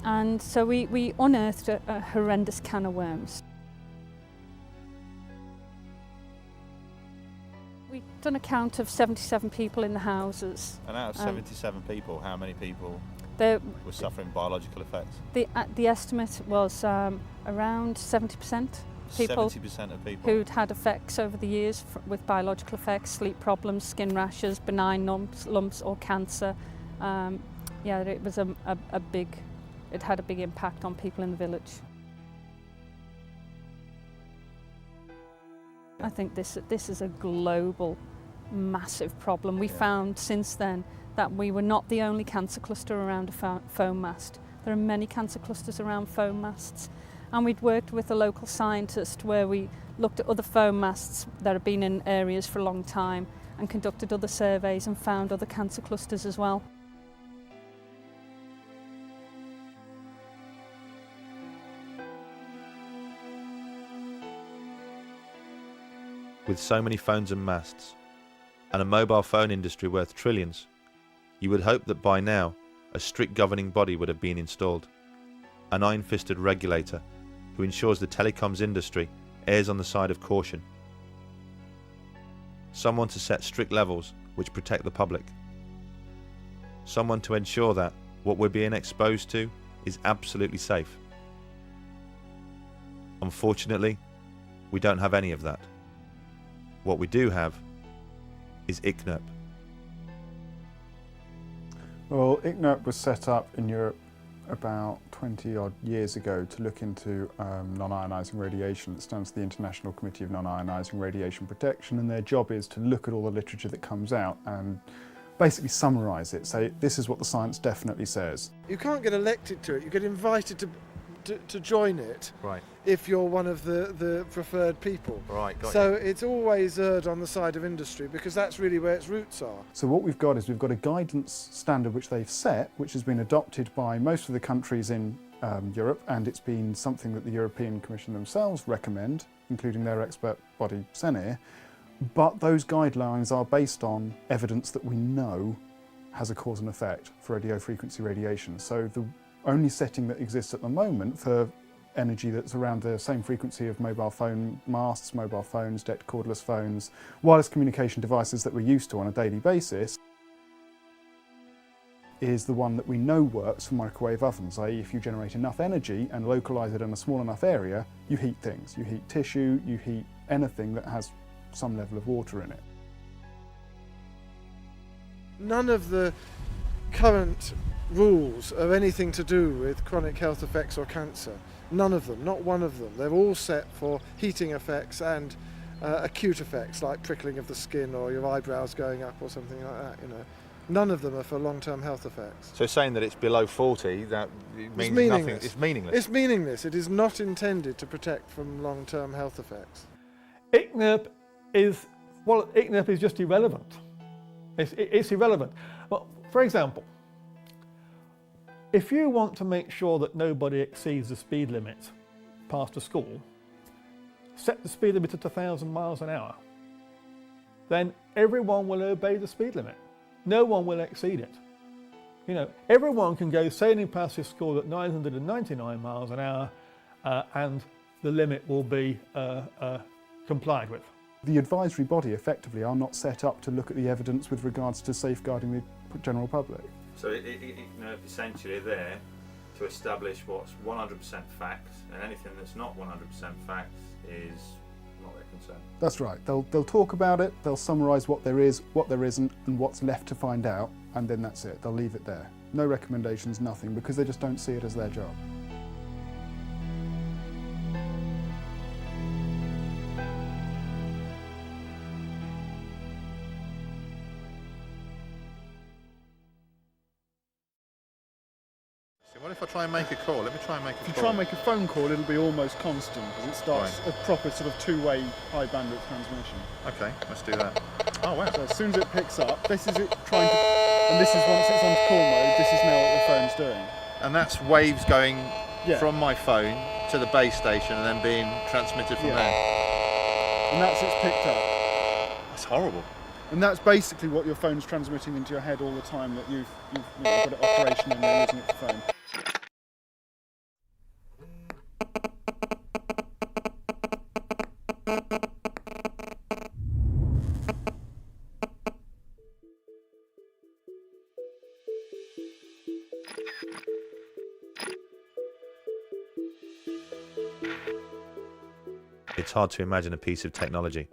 And so we unearthed a horrendous can of worms. We'd done a count of 77 people in the houses. And out of 77 people, how many people were suffering biological effects? The estimate was around 70%. People 70% of people who'd had effects over the years with biological effects, sleep problems, skin rashes, benign lumps or cancer. Yeah, it was it had a big impact on people in the village. I think this is a global, massive problem. We found since then that we were not the only cancer cluster around a foam mast. There are many cancer clusters around foam masts. And we'd worked with a local scientist where we looked at other foam masts that have been in areas for a long time and conducted other surveys and found other cancer clusters as well. With so many phones and masts, and a mobile phone industry worth trillions, you would hope that by now a strict governing body would have been installed, an iron-fisted regulator who ensures the telecoms industry errs on the side of caution, someone to set strict levels which protect the public, someone to ensure that what we're being exposed to is absolutely safe. Unfortunately, we don't have any of that. What we do have is ICNIRP. Well, ICNIRP was set up in Europe about 20 odd years ago to look into non-ionising radiation. It stands for the International Committee of Non-Ionising Radiation Protection, and their job is to look at all the literature that comes out and basically summarise it, say this is what the science definitely says. You can't get elected to it, you get invited to join it, right, if you're one of the preferred people. Right, got so you. It's always erred on the side of industry because that's really where its roots are. So what we've got is we've got a guidance standard which they've set, which has been adopted by most of the countries in Europe, and it's been something that the European Commission themselves recommend, including their expert body CENIR, but those guidelines are based on evidence that we know has a cause and effect for radio frequency radiation. So the only setting that exists at the moment for energy that's around the same frequency of mobile phone masts, mobile phones, DECT cordless phones, wireless communication devices that we're used to on a daily basis, is the one that we know works for microwave ovens, i.e. if you generate enough energy and localise it in a small enough area, you heat things. You heat tissue, you heat anything that has some level of water in it. None of the current rules have anything to do with chronic health effects or cancer. None of them, not one of them. They're all set for heating effects and acute effects like prickling of the skin or your eyebrows going up or something like that, you know. None of them are for long-term health effects. So saying that it's below 40, that means nothing. It's meaningless. It's meaningless. It is not intended to protect from long-term health effects. ICNIRP is, well, ICNIRP is just irrelevant. It's irrelevant. Well, for example, if you want to make sure that nobody exceeds the speed limit past a school, set the speed limit at 1,000 miles an hour. Then everyone will obey the speed limit. No one will exceed it. You know, everyone can go sailing past this school at 999 miles an hour and the limit will be complied with. The advisory body effectively are not set up to look at the evidence with regards to safeguarding the general public. So ICNIRP essentially there to establish what's 100% fact, and anything that's not 100% fact is not their concern. That's right. They'll talk about it, they'll summarise what there is, what there isn't, and what's left to find out, and then that's it. They'll leave it there. No recommendations, nothing, because they just don't see it as their job. What if I try and make a call? Let me try and make a call. If you try and make a phone call, it'll be almost constant because it starts a proper sort of two-way high bandwidth transmission. Okay, let's do that. Oh wow. So as soon as it picks up, this is it trying to, and this is once it's on call mode, this is now what the phone's doing. And that's waves going from my phone to the base station and then being transmitted from there. And that's it's picked up. That's horrible. And that's basically what your phone's transmitting into your head all the time that you've got it operational and they're using it for phone. It's hard to imagine a piece of technology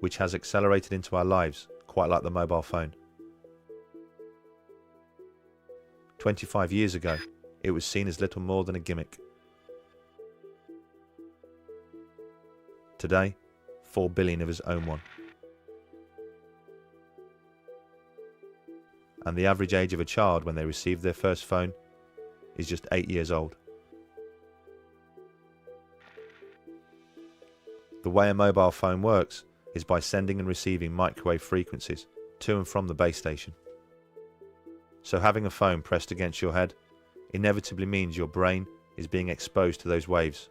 which has accelerated into our lives quite like the mobile phone. 25 years ago, it was seen as little more than a gimmick. Today, 4 billion of us own one. And the average age of a child when they receive their first phone is just 8 years old. The way a mobile phone works is by sending and receiving microwave frequencies to and from the base station. So having a phone pressed against your head inevitably means your brain is being exposed to those waves.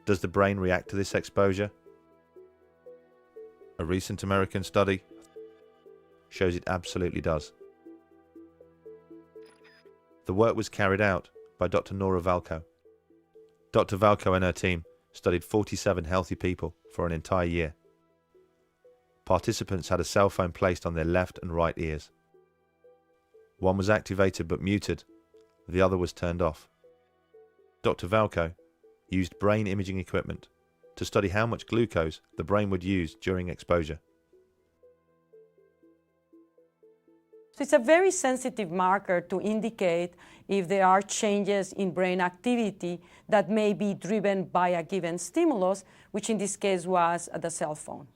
Does the brain react to this exposure? A recent American study shows it absolutely does. The work was carried out by Dr. Nora Valko. Dr. Valko and her team studied 47 healthy people for an entire year. Participants had a cell phone placed on their left and right ears. One was activated but muted, the other was turned off. Dr. Valko used brain imaging equipment to study how much glucose the brain would use during exposure. So it's a very sensitive marker to indicate if there are changes in brain activity that may be driven by a given stimulus, which in this case was the cell phone.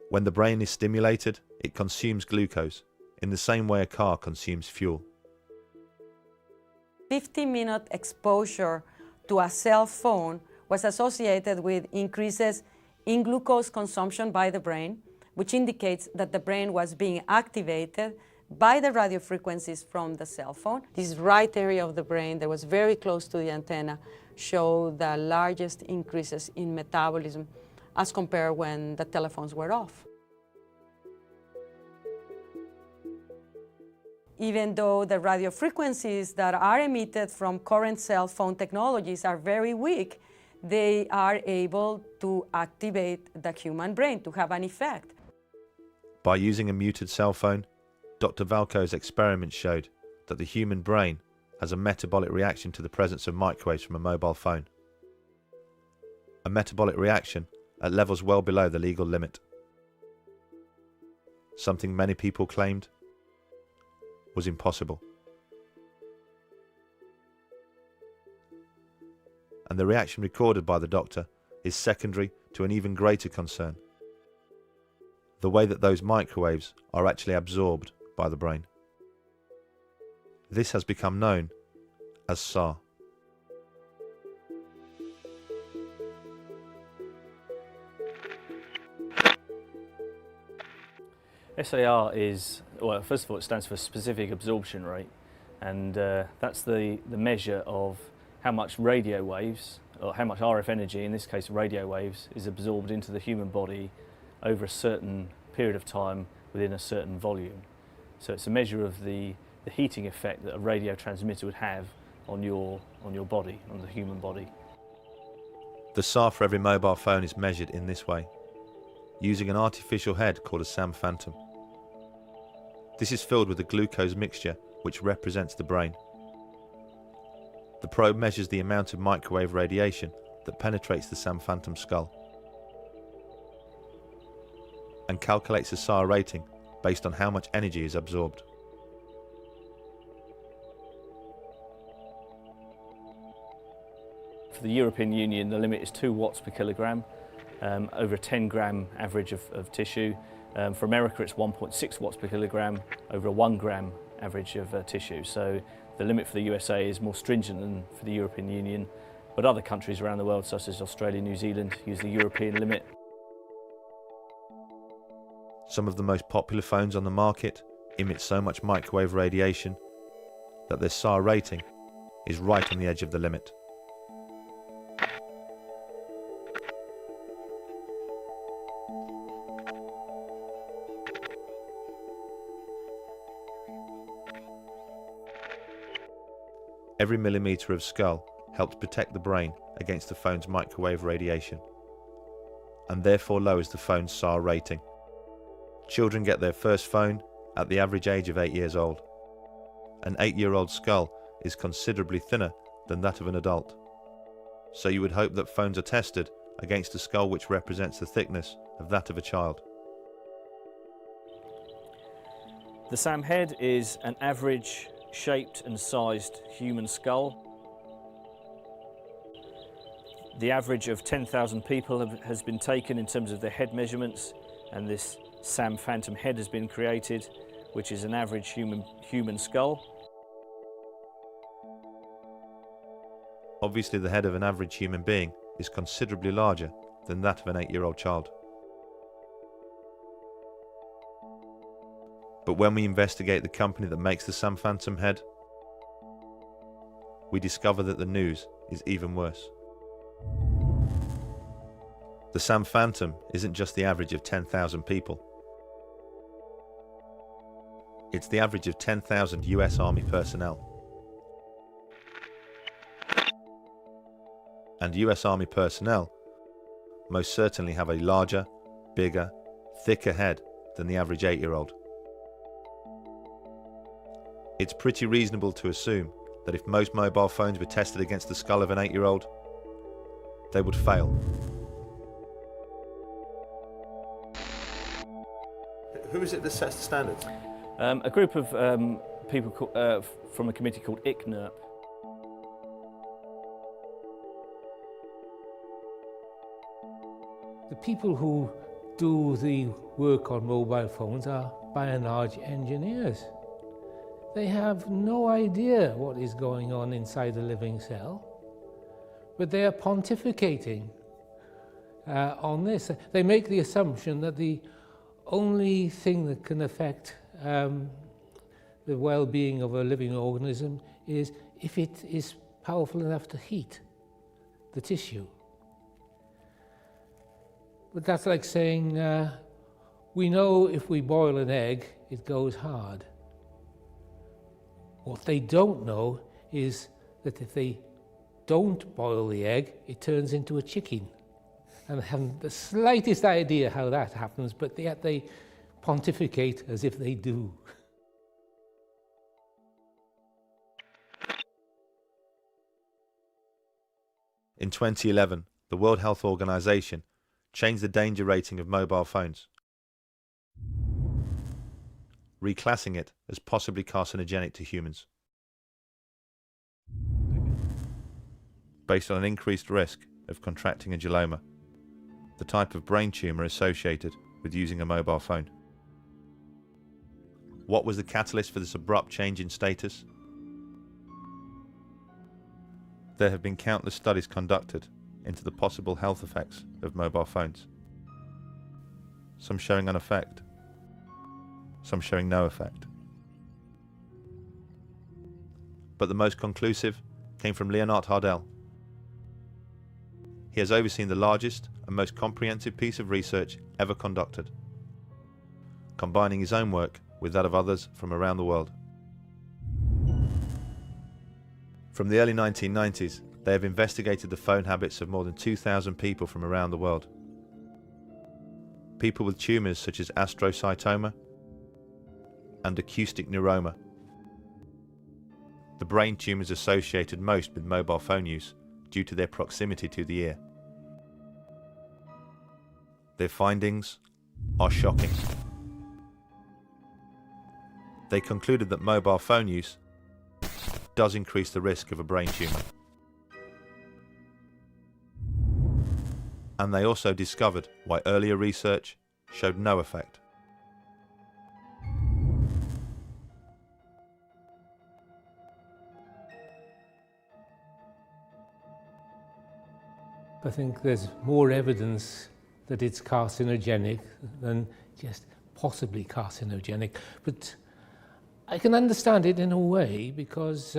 When the brain is stimulated, it consumes glucose in the same way a car consumes fuel. 50-minute exposure to a cell phone was associated with increases in glucose consumption by the brain, which indicates that the brain was being activated by the radio frequencies from the cell phone. This right area of the brain that was very close to the antenna showed the largest increases in metabolism as compared when the telephones were off. Even though the radio frequencies that are emitted from current cell phone technologies are very weak, they are able to activate the human brain to have an effect. By using a muted cell phone, Dr. Valko's experiments showed that the human brain has a metabolic reaction to the presence of microwaves from a mobile phone. A metabolic reaction at levels well below the legal limit. Something many people claimed was impossible. And the reaction recorded by the doctor is secondary to an even greater concern: the way that those microwaves are actually absorbed by the brain. This has become known as SAR. SAR is, well, first of all, it stands for specific absorption rate, and that's the measure of how much radio waves, or how much RF energy, in this case radio waves, is absorbed into the human body over a certain period of time within a certain volume. So it's a measure of the heating effect that a radio transmitter would have on your body, on the human body. The SAR for every mobile phone is measured in this way, using an artificial head called a SAM phantom. This is filled with a glucose mixture which represents the brain. The probe measures the amount of microwave radiation that penetrates the SAM phantom skull and calculates a SAR rating based on how much energy is absorbed. For the European Union, the limit is 2 watts per kilogram, over a 10-gram average of tissue. For America, it's 1.6 watts per kilogram, over a 1-gram average of tissue. So the limit for the USA is more stringent than for the European Union, but other countries around the world, such as Australia and New Zealand, use the European limit. Some of the most popular phones on the market emit so much microwave radiation that their SAR rating is right on the edge of the limit. Every millimetre of skull helps protect the brain against the phone's microwave radiation, and therefore lowers the phone's SAR rating. Children get their first phone at the average age of 8 years old. An 8-year-old skull is considerably thinner than that of an adult, so you would hope that phones are tested against a skull which represents the thickness of that of a child. The SAM head is an average shaped and sized human skull. The average of 10,000 people has been taken in terms of their head measurements, and this SAM phantom head has been created, which is an average human skull. Obviously, the head of an average human being is considerably larger than that of an 8-year-old child. But when we investigate the company that makes the SAM phantom head, we discover that the news is even worse. The SAM phantom isn't just the average of 10,000 people. It's the average of 10,000 US Army personnel. And US Army personnel most certainly have a larger, bigger, thicker head than the average 8-year-old. It's pretty reasonable to assume that if most mobile phones were tested against the skull of an 8-year-old, they would fail. Who is it that sets the standards? A group of people from a committee called ICNIRP. The people who do the work on mobile phones are, by and large, engineers. They have no idea what is going on inside a living cell, but they are pontificating on this. They make the assumption that the only thing that can affect the well-being of a living organism is if it is powerful enough to heat the tissue. But that's like saying, we know if we boil an egg, it goes hard. What they don't know is that if they don't boil the egg, it turns into a chicken. And they haven't the slightest idea how that happens, but yet they pontificate as if they do. In 2011, the World Health Organization changed the danger rating of mobile phones, reclassing it as possibly carcinogenic to humans, based on an increased risk of contracting a glioma, the type of brain tumour associated with using a mobile phone. What was the catalyst for this abrupt change in status? There have been countless studies conducted into the possible health effects of mobile phones, some showing an effect, some showing no effect. But the most conclusive came from Leonard Hardell. He has overseen the largest and most comprehensive piece of research ever conducted, combining his own work with that of others from around the world. From the early 1990s, they have investigated the phone habits of more than 2,000 people from around the world. People with tumours such as astrocytoma and acoustic neuroma, the brain tumours associated most with mobile phone use due to their proximity to the ear. Their findings are shocking. They concluded that mobile phone use does increase the risk of a brain tumour. And they also discovered why earlier research showed no effect. I think there's more evidence that it's carcinogenic than just possibly carcinogenic. But I can understand it in a way because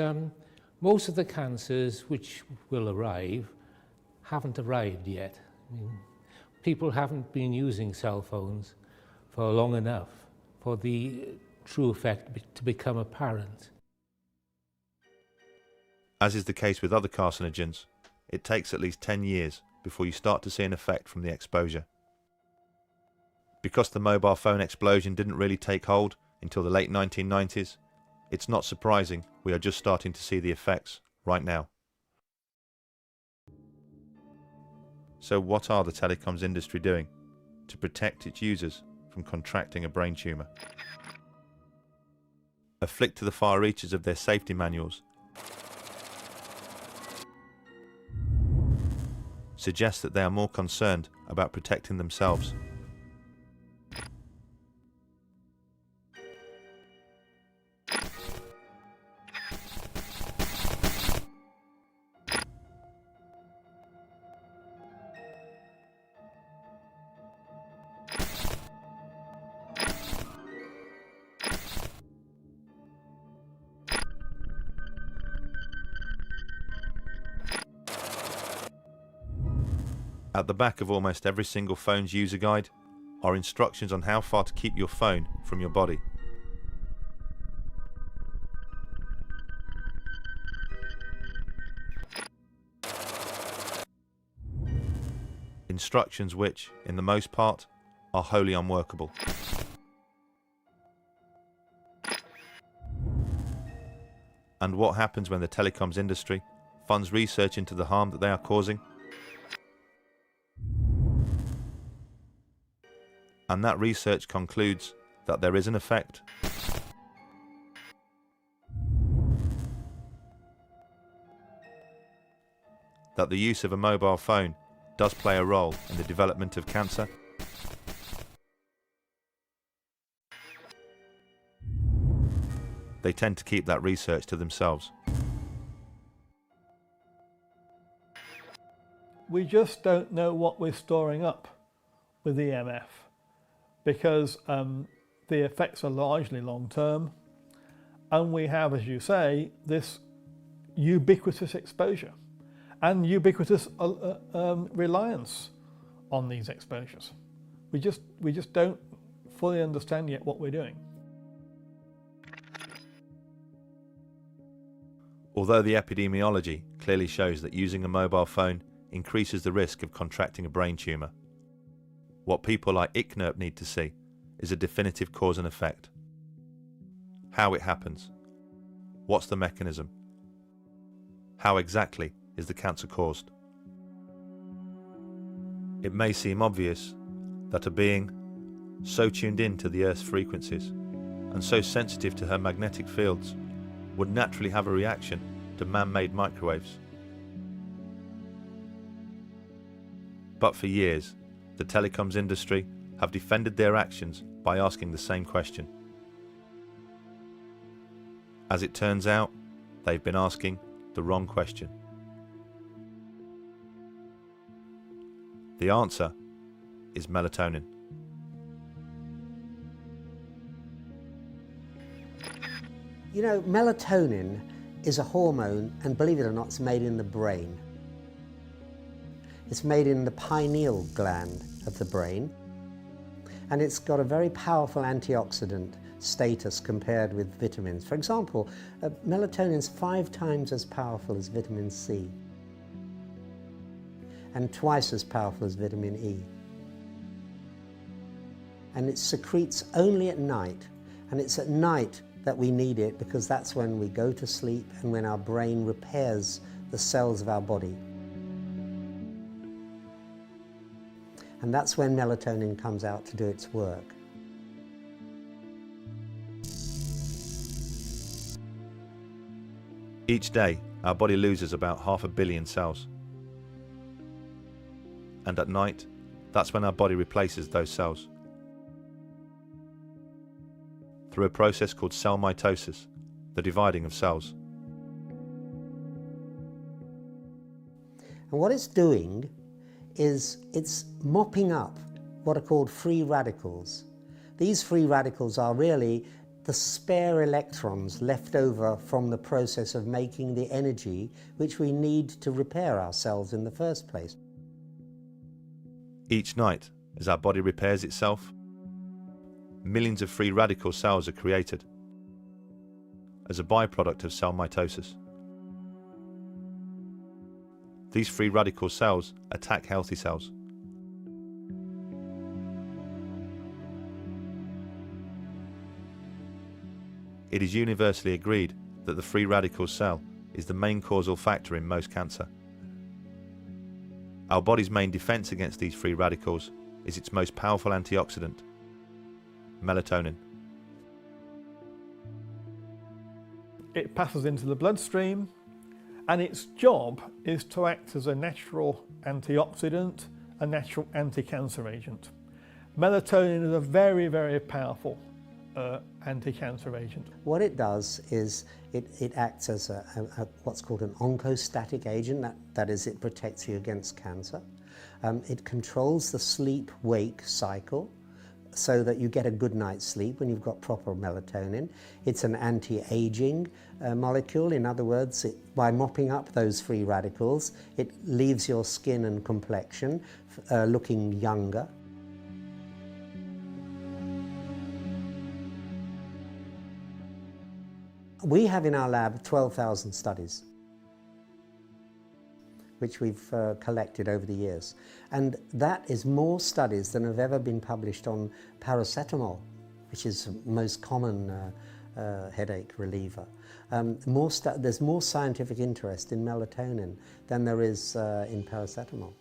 most of the cancers which will arrive haven't arrived yet. I mean, people haven't been using cell phones for long enough for the true effect to become apparent. As is the case with other carcinogens, it takes at least 10 years before you start to see an effect from the exposure. Because the mobile phone explosion didn't really take hold until the late 1990s, it's not surprising we are just starting to see the effects right now. So what are the telecoms industry doing to protect its users from contracting a brain tumour? A flick to the far reaches of their safety manuals suggests that they are more concerned about protecting themselves. At the back of almost every single phone's user guide are instructions on how far to keep your phone from your body. Instructions which, in the most part, are wholly unworkable. And what happens when the telecoms industry funds research into the harm that they are causing? And that research concludes that there is an effect. That the use of a mobile phone does play a role in the development of cancer. They tend to keep that research to themselves. We just don't know what we're storing up with EMF, because the effects are largely long-term, and we have, as you say, this ubiquitous exposure and ubiquitous reliance on these exposures. We just don't fully understand yet what we're doing. Although the epidemiology clearly shows that using a mobile phone increases the risk of contracting a brain tumour, what people like ICNIRP need to see is a definitive cause and effect. How it happens. What's the mechanism? How exactly is the cancer caused? It may seem obvious that a being so tuned in to the Earth's frequencies and so sensitive to her magnetic fields would naturally have a reaction to man-made microwaves. But for years, the telecoms industry have defended their actions by asking the same question. As it turns out, they've been asking the wrong question. The answer is melatonin. You know, melatonin is a hormone, and believe it or not, it's made in the brain. It's made in the pineal gland of the brain, and it's got a very powerful antioxidant status compared with vitamins. For example, melatonin is 5 times as powerful as vitamin C and twice as powerful as vitamin E. And it secretes only at night, and it's at night that we need it because that's when we go to sleep and when our brain repairs the cells of our body. And that's when melatonin comes out to do its work. Each day, our body loses about 500 million cells. And at night, that's when our body replaces those cells. Through a process called cell mitosis, the dividing of cells. And what it's doing is it's mopping up what are called free radicals. These free radicals are really the spare electrons left over from the process of making the energy which we need to repair ourselves in the first place. Each night, as our body repairs itself, millions of free radical cells are created as a byproduct of cell mitosis. These free radical cells attack healthy cells. It is universally agreed that the free radical cell is the main causal factor in most cancer. Our body's main defense against these free radicals is its most powerful antioxidant, melatonin. It passes into the bloodstream, And its job is to act as a natural antioxidant, a natural anti-cancer agent. Melatonin is a very, very powerful anti-cancer agent. What it does is it acts as what's called an oncostatic agent, that is, it protects you against cancer. It controls the sleep-wake cycle so that you get a good night's sleep when you've got proper melatonin. It's an anti-aging molecule. In other words, by mopping up those free radicals, it leaves your skin and complexion looking younger. We have in our lab 12,000 studies, which we've collected over the years. And that is more studies than have ever been published on paracetamol, which is the most common headache reliever. There's more scientific interest in melatonin than there is in paracetamol.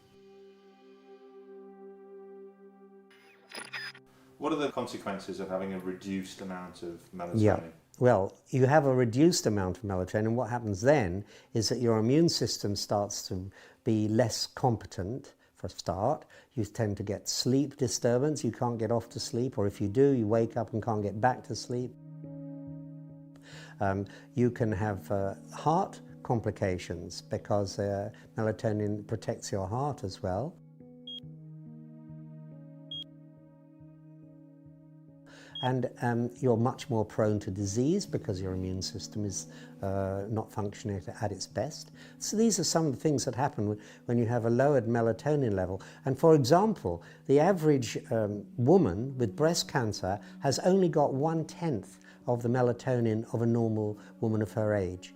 What are the consequences of having a reduced amount of melatonin? Yeah. Well, you have a reduced amount of melatonin. What happens then is that your immune system starts to be less competent for a start. You tend to get sleep disturbance. You can't get off to sleep, or if you do, you wake up and can't get back to sleep. You can have heart complications because melatonin protects your heart as well. And you're much more prone to disease because your immune system is not functioning at its best. So these are some of the things that happen when you have a lowered melatonin level. And for example, the average woman with breast cancer has only got 1/10 of the melatonin of a normal woman of her age.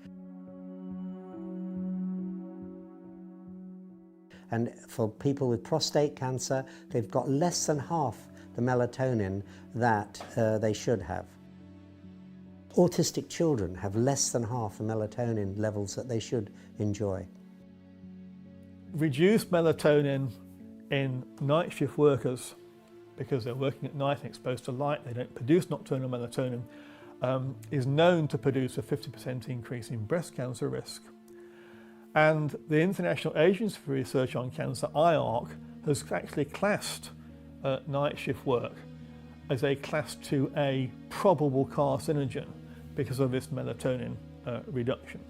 And for people with prostate cancer, they've got less than half the melatonin that they should have. Autistic children have less than half the melatonin levels that they should enjoy. Reduced melatonin in night shift workers, because they're working at night and exposed to light, they don't produce nocturnal melatonin, is known to produce a 50% increase in breast cancer risk. And the International Agency for Research on Cancer, IARC, has actually classed night shift work as a class 2A probable carcinogen because of this melatonin reduction.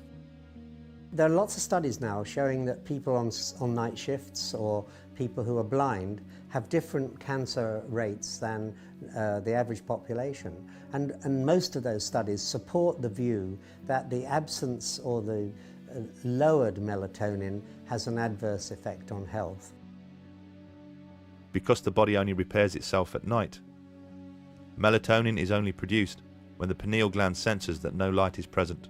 There are lots of studies now showing that people on night shifts or people who are blind have different cancer rates than the average population. And most of those studies support the view that the absence or the lowered melatonin has an adverse effect on health. Because the body only repairs itself at night, melatonin is only produced when the pineal gland senses that no light is present.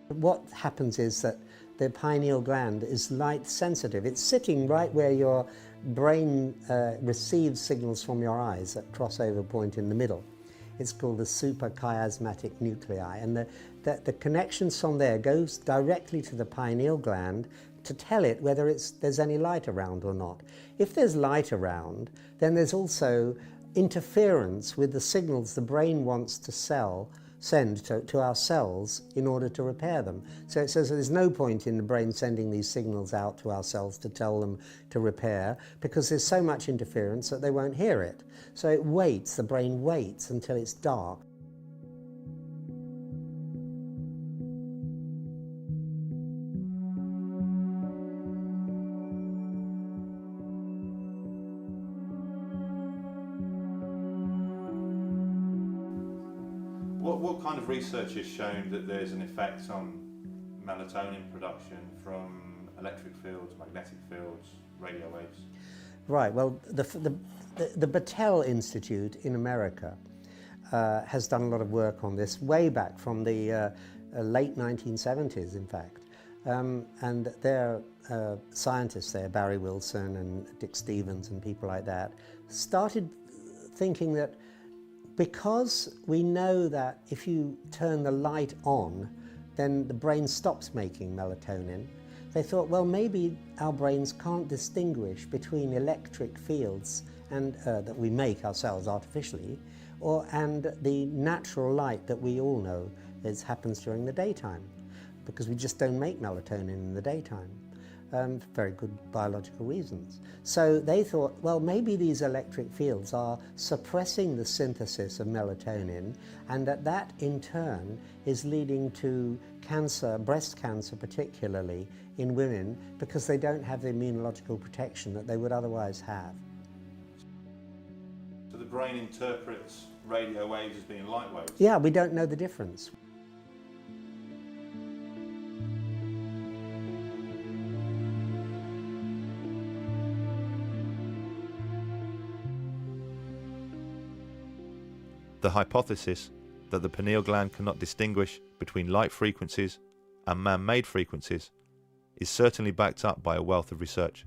What happens is that the pineal gland is light sensitive. It's sitting right where your brain receives signals from your eyes at crossover point in the middle. It's called the suprachiasmatic nuclei, and the connections from there goes directly to the pineal gland to tell it whether there's any light around or not. If there's light around, then there's also interference with the signals the brain wants to send to our cells in order to repair them. So it says there's no point in the brain sending these signals out to our cells to tell them to repair, because there's so much interference that they won't hear it. So it waits, the brain waits until it's dark. What kind of research has shown that there's an effect on melatonin production from electric fields, magnetic fields, radio waves? Right, well, the Battelle Institute in America has done a lot of work on this way back from the late 1970s, in fact. And their scientists there, Barry Wilson and Dick Stevens and people like that, started thinking that because we know that if you turn the light on, then the brain stops making melatonin, they thought, well, maybe our brains can't distinguish between electric fields and that we make ourselves artificially, and the natural light that we all know It happens during the daytime because we just don't make melatonin in the daytime. For very good biological reasons. So they thought, well, maybe these electric fields are suppressing the synthesis of melatonin, and that in turn is leading to cancer, breast cancer particularly, in women because they don't have the immunological protection that they would otherwise have. So the brain interprets radio waves as being light waves? Yeah, we don't know the difference. The hypothesis that the pineal gland cannot distinguish between light frequencies and man-made frequencies is certainly backed up by a wealth of research.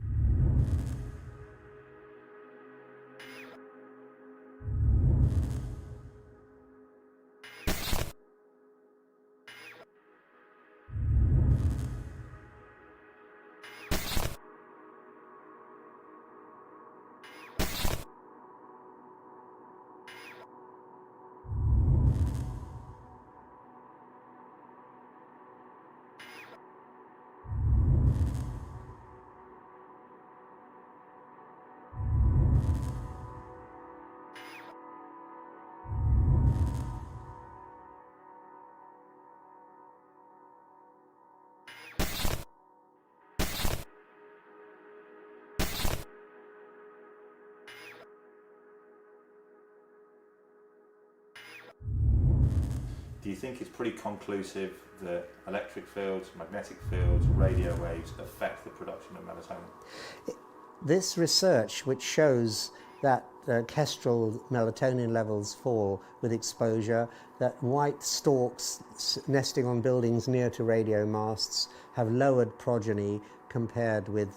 Do you think it's pretty conclusive that electric fields, magnetic fields, radio waves affect the production of melatonin? This research, which shows that kestrel melatonin levels fall with exposure, that white storks nesting on buildings near to radio masts have lowered progeny compared with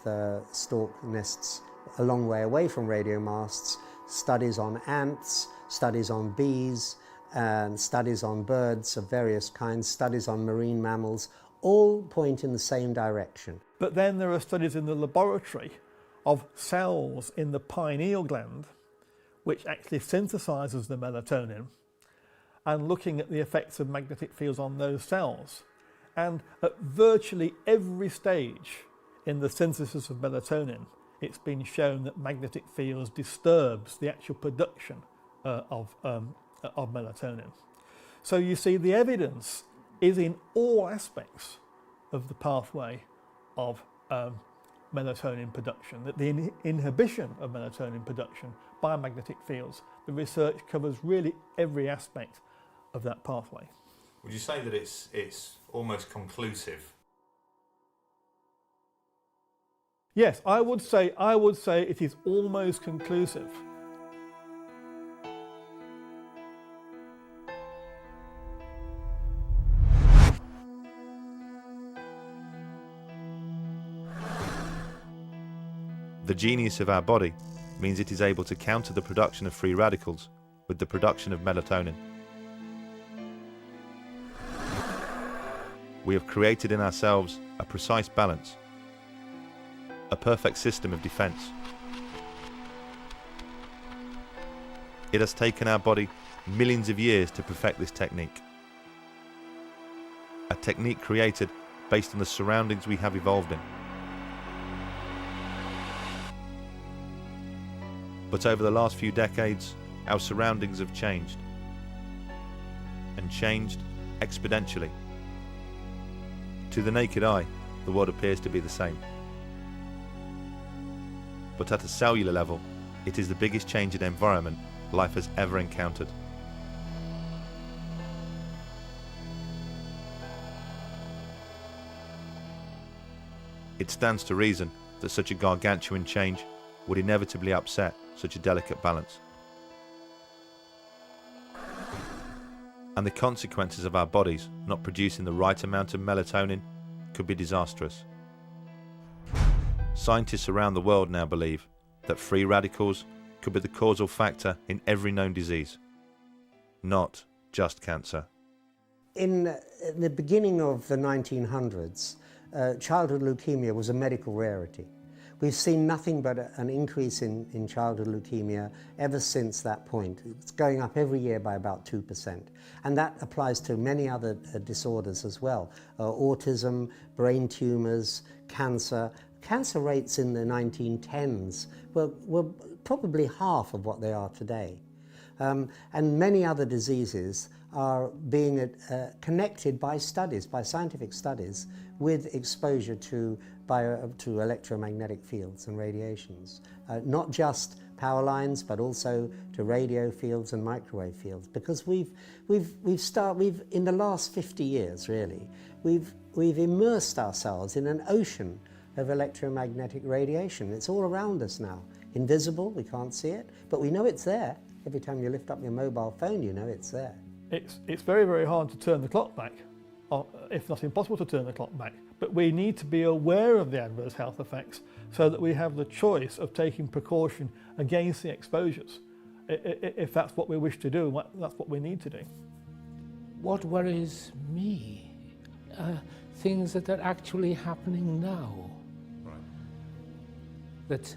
stork nests a long way away from radio masts, studies on ants, studies on bees, and studies on birds of various kinds, studies on marine mammals, all point in the same direction. But then there are studies in the laboratory of cells in the pineal gland which actually synthesizes the melatonin, and looking at the effects of magnetic fields on those cells. And at virtually every stage in the synthesis of melatonin, it's been shown that magnetic fields disturbs the actual production of melatonin. So you see, the evidence is in all aspects of the pathway of melatonin production, that the inhibition of melatonin production by magnetic fields, the research covers really every aspect of that pathway. Would you say that it's almost conclusive? Yes, I would say it is almost conclusive. The genius of our body means it is able to counter the production of free radicals with the production of melatonin. We have created in ourselves a precise balance, a perfect system of defense. It has taken our body millions of years to perfect this technique. A technique created based on the surroundings we have evolved in. But over the last few decades, our surroundings have changed, and changed exponentially. To the naked eye, the world appears to be the same. But at a cellular level, it is the biggest change in environment life has ever encountered. It stands to reason that such a gargantuan change would inevitably upset such a delicate balance. And the consequences of our bodies not producing the right amount of melatonin could be disastrous. Scientists around the world now believe that free radicals could be the causal factor in every known disease, not just cancer. In the beginning of the 1900s, childhood leukemia was a medical rarity. We've seen nothing but an increase in childhood leukemia ever since that point. It's going up every year by about 2%. And that applies to many other disorders as well. Autism, brain tumours, cancer. Cancer rates in the 1910s were probably half of what they are today. And many other diseases are being connected by studies, by scientific studies, with exposure to electromagnetic fields and radiations. Not just power lines, but also to radio fields and microwave fields. Because we've in the last 50 years, really, we've immersed ourselves in an ocean of electromagnetic radiation. It's all around us now. Invisible, we can't see it, but we know it's there. Every time you lift up your mobile phone, you know it's there. It's very, very hard to turn the clock back, if not impossible to turn the clock back. But we need to be aware of the adverse health effects so that we have the choice of taking precaution against the exposures, if that's what we wish to do, that's what we need to do. What worries me are things that are actually happening now. Right. That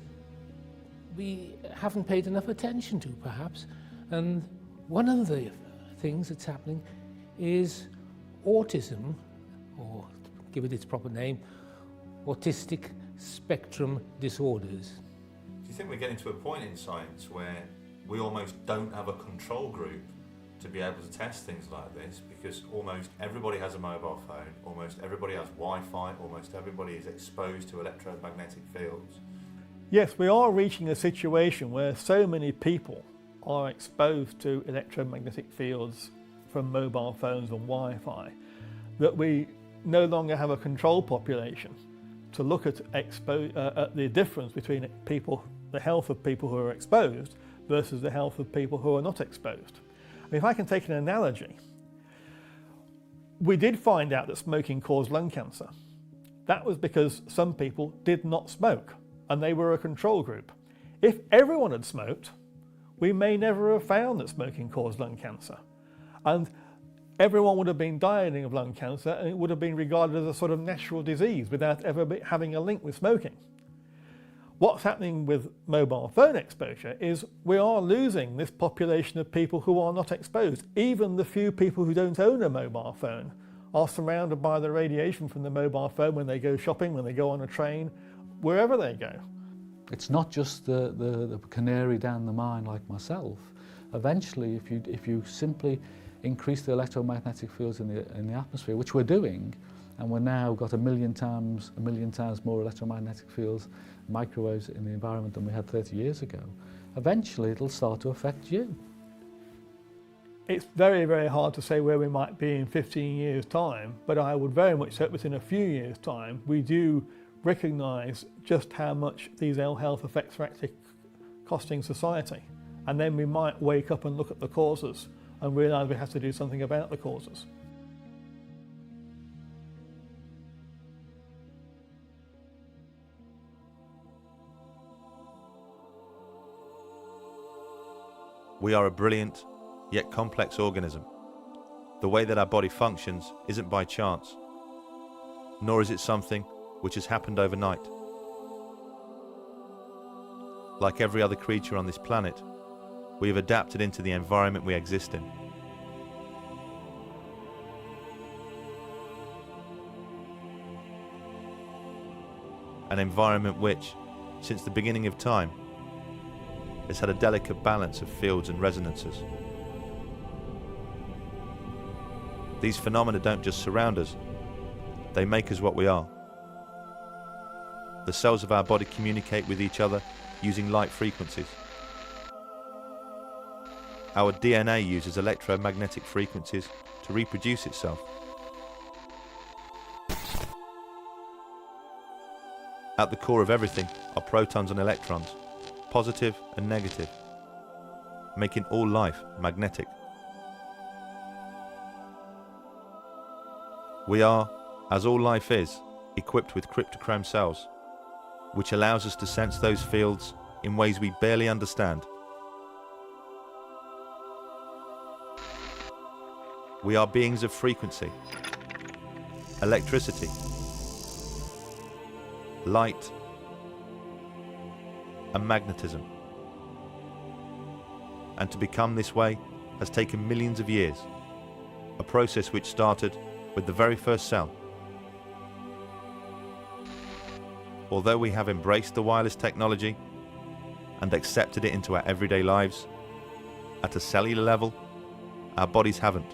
we haven't paid enough attention to, perhaps. And one of the things that's happening is autism, or give it its proper name, autistic spectrum disorders. Do you think we're getting to a point in science where we almost don't have a control group to be able to test things like this, because almost everybody has a mobile phone, almost everybody has Wi-Fi, almost everybody is exposed to electromagnetic fields? Yes, we are reaching a situation where so many people are exposed to electromagnetic fields from mobile phones and Wi-Fi that we no longer have a control population to look at the difference between the health of people who are exposed versus the health of people who are not exposed. I mean, if I can take an analogy, we did find out that smoking caused lung cancer. That was because some people did not smoke, and they were a control group. If everyone had smoked, we may never have found that smoking caused lung cancer. And everyone would have been dying of lung cancer, and it would have been regarded as a sort of natural disease without ever having a link with smoking. What's happening with mobile phone exposure is we are losing this population of people who are not exposed. Even the few people who don't own a mobile phone are surrounded by the radiation from the mobile phone when they go shopping, when they go on a train, wherever they go. It's not just the canary down the mine like myself. Eventually, if you simply increase the electromagnetic fields in the atmosphere, which we're doing, and we're now got a million times more electromagnetic fields, microwaves in the environment than we had 30 years ago, eventually it'll start to affect you. It's very, very hard to say where we might be in 15 years' time, but I would very much hope within a few years' time we do recognise just how much these ill health effects are actually costing society. And then we might wake up and look at the causes and realise we have to do something about the causes. We are a brilliant, yet complex organism. The way that our body functions isn't by chance, nor is it something which has happened overnight. Like every other creature on this planet, we have adapted into the environment we exist in. An environment which, since the beginning of time, has had a delicate balance of fields and resonances. These phenomena don't just surround us, they make us what we are. The cells of our body communicate with each other using light frequencies. Our DNA uses electromagnetic frequencies to reproduce itself. At the core of everything are protons and electrons, positive and negative, making all life magnetic. We are, as all life is, equipped with cryptochrome cells, which allows us to sense those fields in ways we barely understand. We are beings of frequency, electricity, light, and magnetism. And to become this way has taken millions of years, a process which started with the very first cell. Although we have embraced the wireless technology and accepted it into our everyday lives, at a cellular level, our bodies haven't.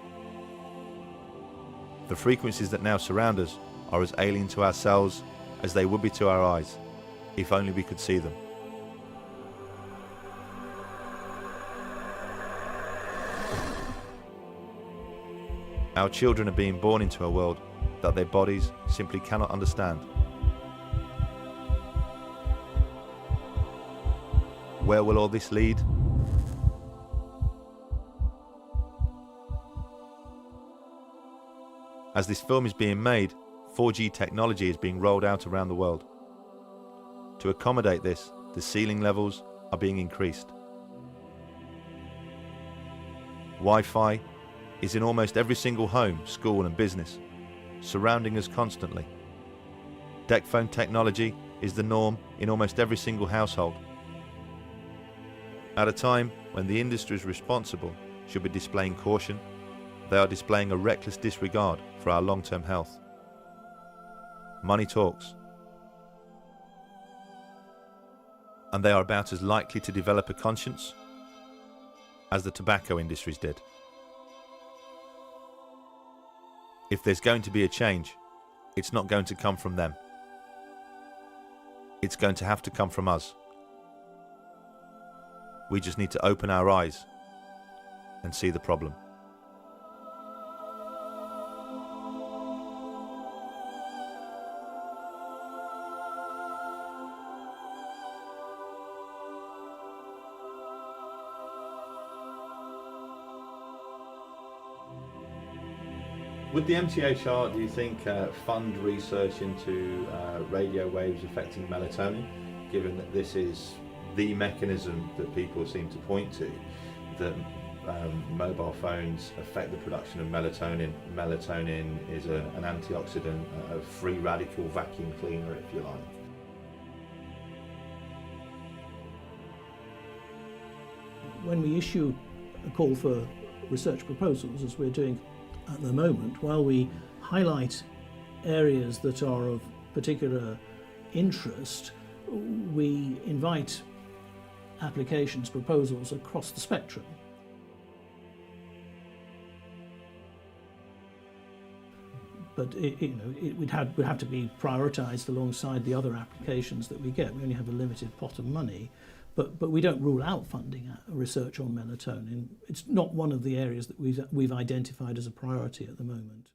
The frequencies that now surround us are as alien to our cells as they would be to our eyes, if only we could see them. Our children are being born into a world that their bodies simply cannot understand. Where will all this lead? As this film is being made, 4G technology is being rolled out around the world. To accommodate this, the ceiling levels are being increased. Wi-Fi is in almost every single home, school and business, surrounding us constantly. Deck phone technology is the norm in almost every single household. At a time when the industries responsible should be displaying caution, they are displaying a reckless disregard for our long-term health. Money talks. And they are about as likely to develop a conscience as the tobacco industries did. If there's going to be a change, it's not going to come from them. It's going to have to come from us. We just need to open our eyes and see the problem. Would the MTHR, do you think, fund research into radio waves affecting melatonin, given that this is the mechanism that people seem to point to, that mobile phones affect the production of melatonin? Melatonin is an antioxidant, a free radical vacuum cleaner, if you like. When we issue a call for research proposals, as we're doing at the moment, while we highlight areas that are of particular interest, we invite applications, proposals across the spectrum. But it would have to be prioritised alongside the other applications that we get. We only have a limited pot of money, but we don't rule out funding research on melatonin. It's not one of the areas that we've identified as a priority at the moment.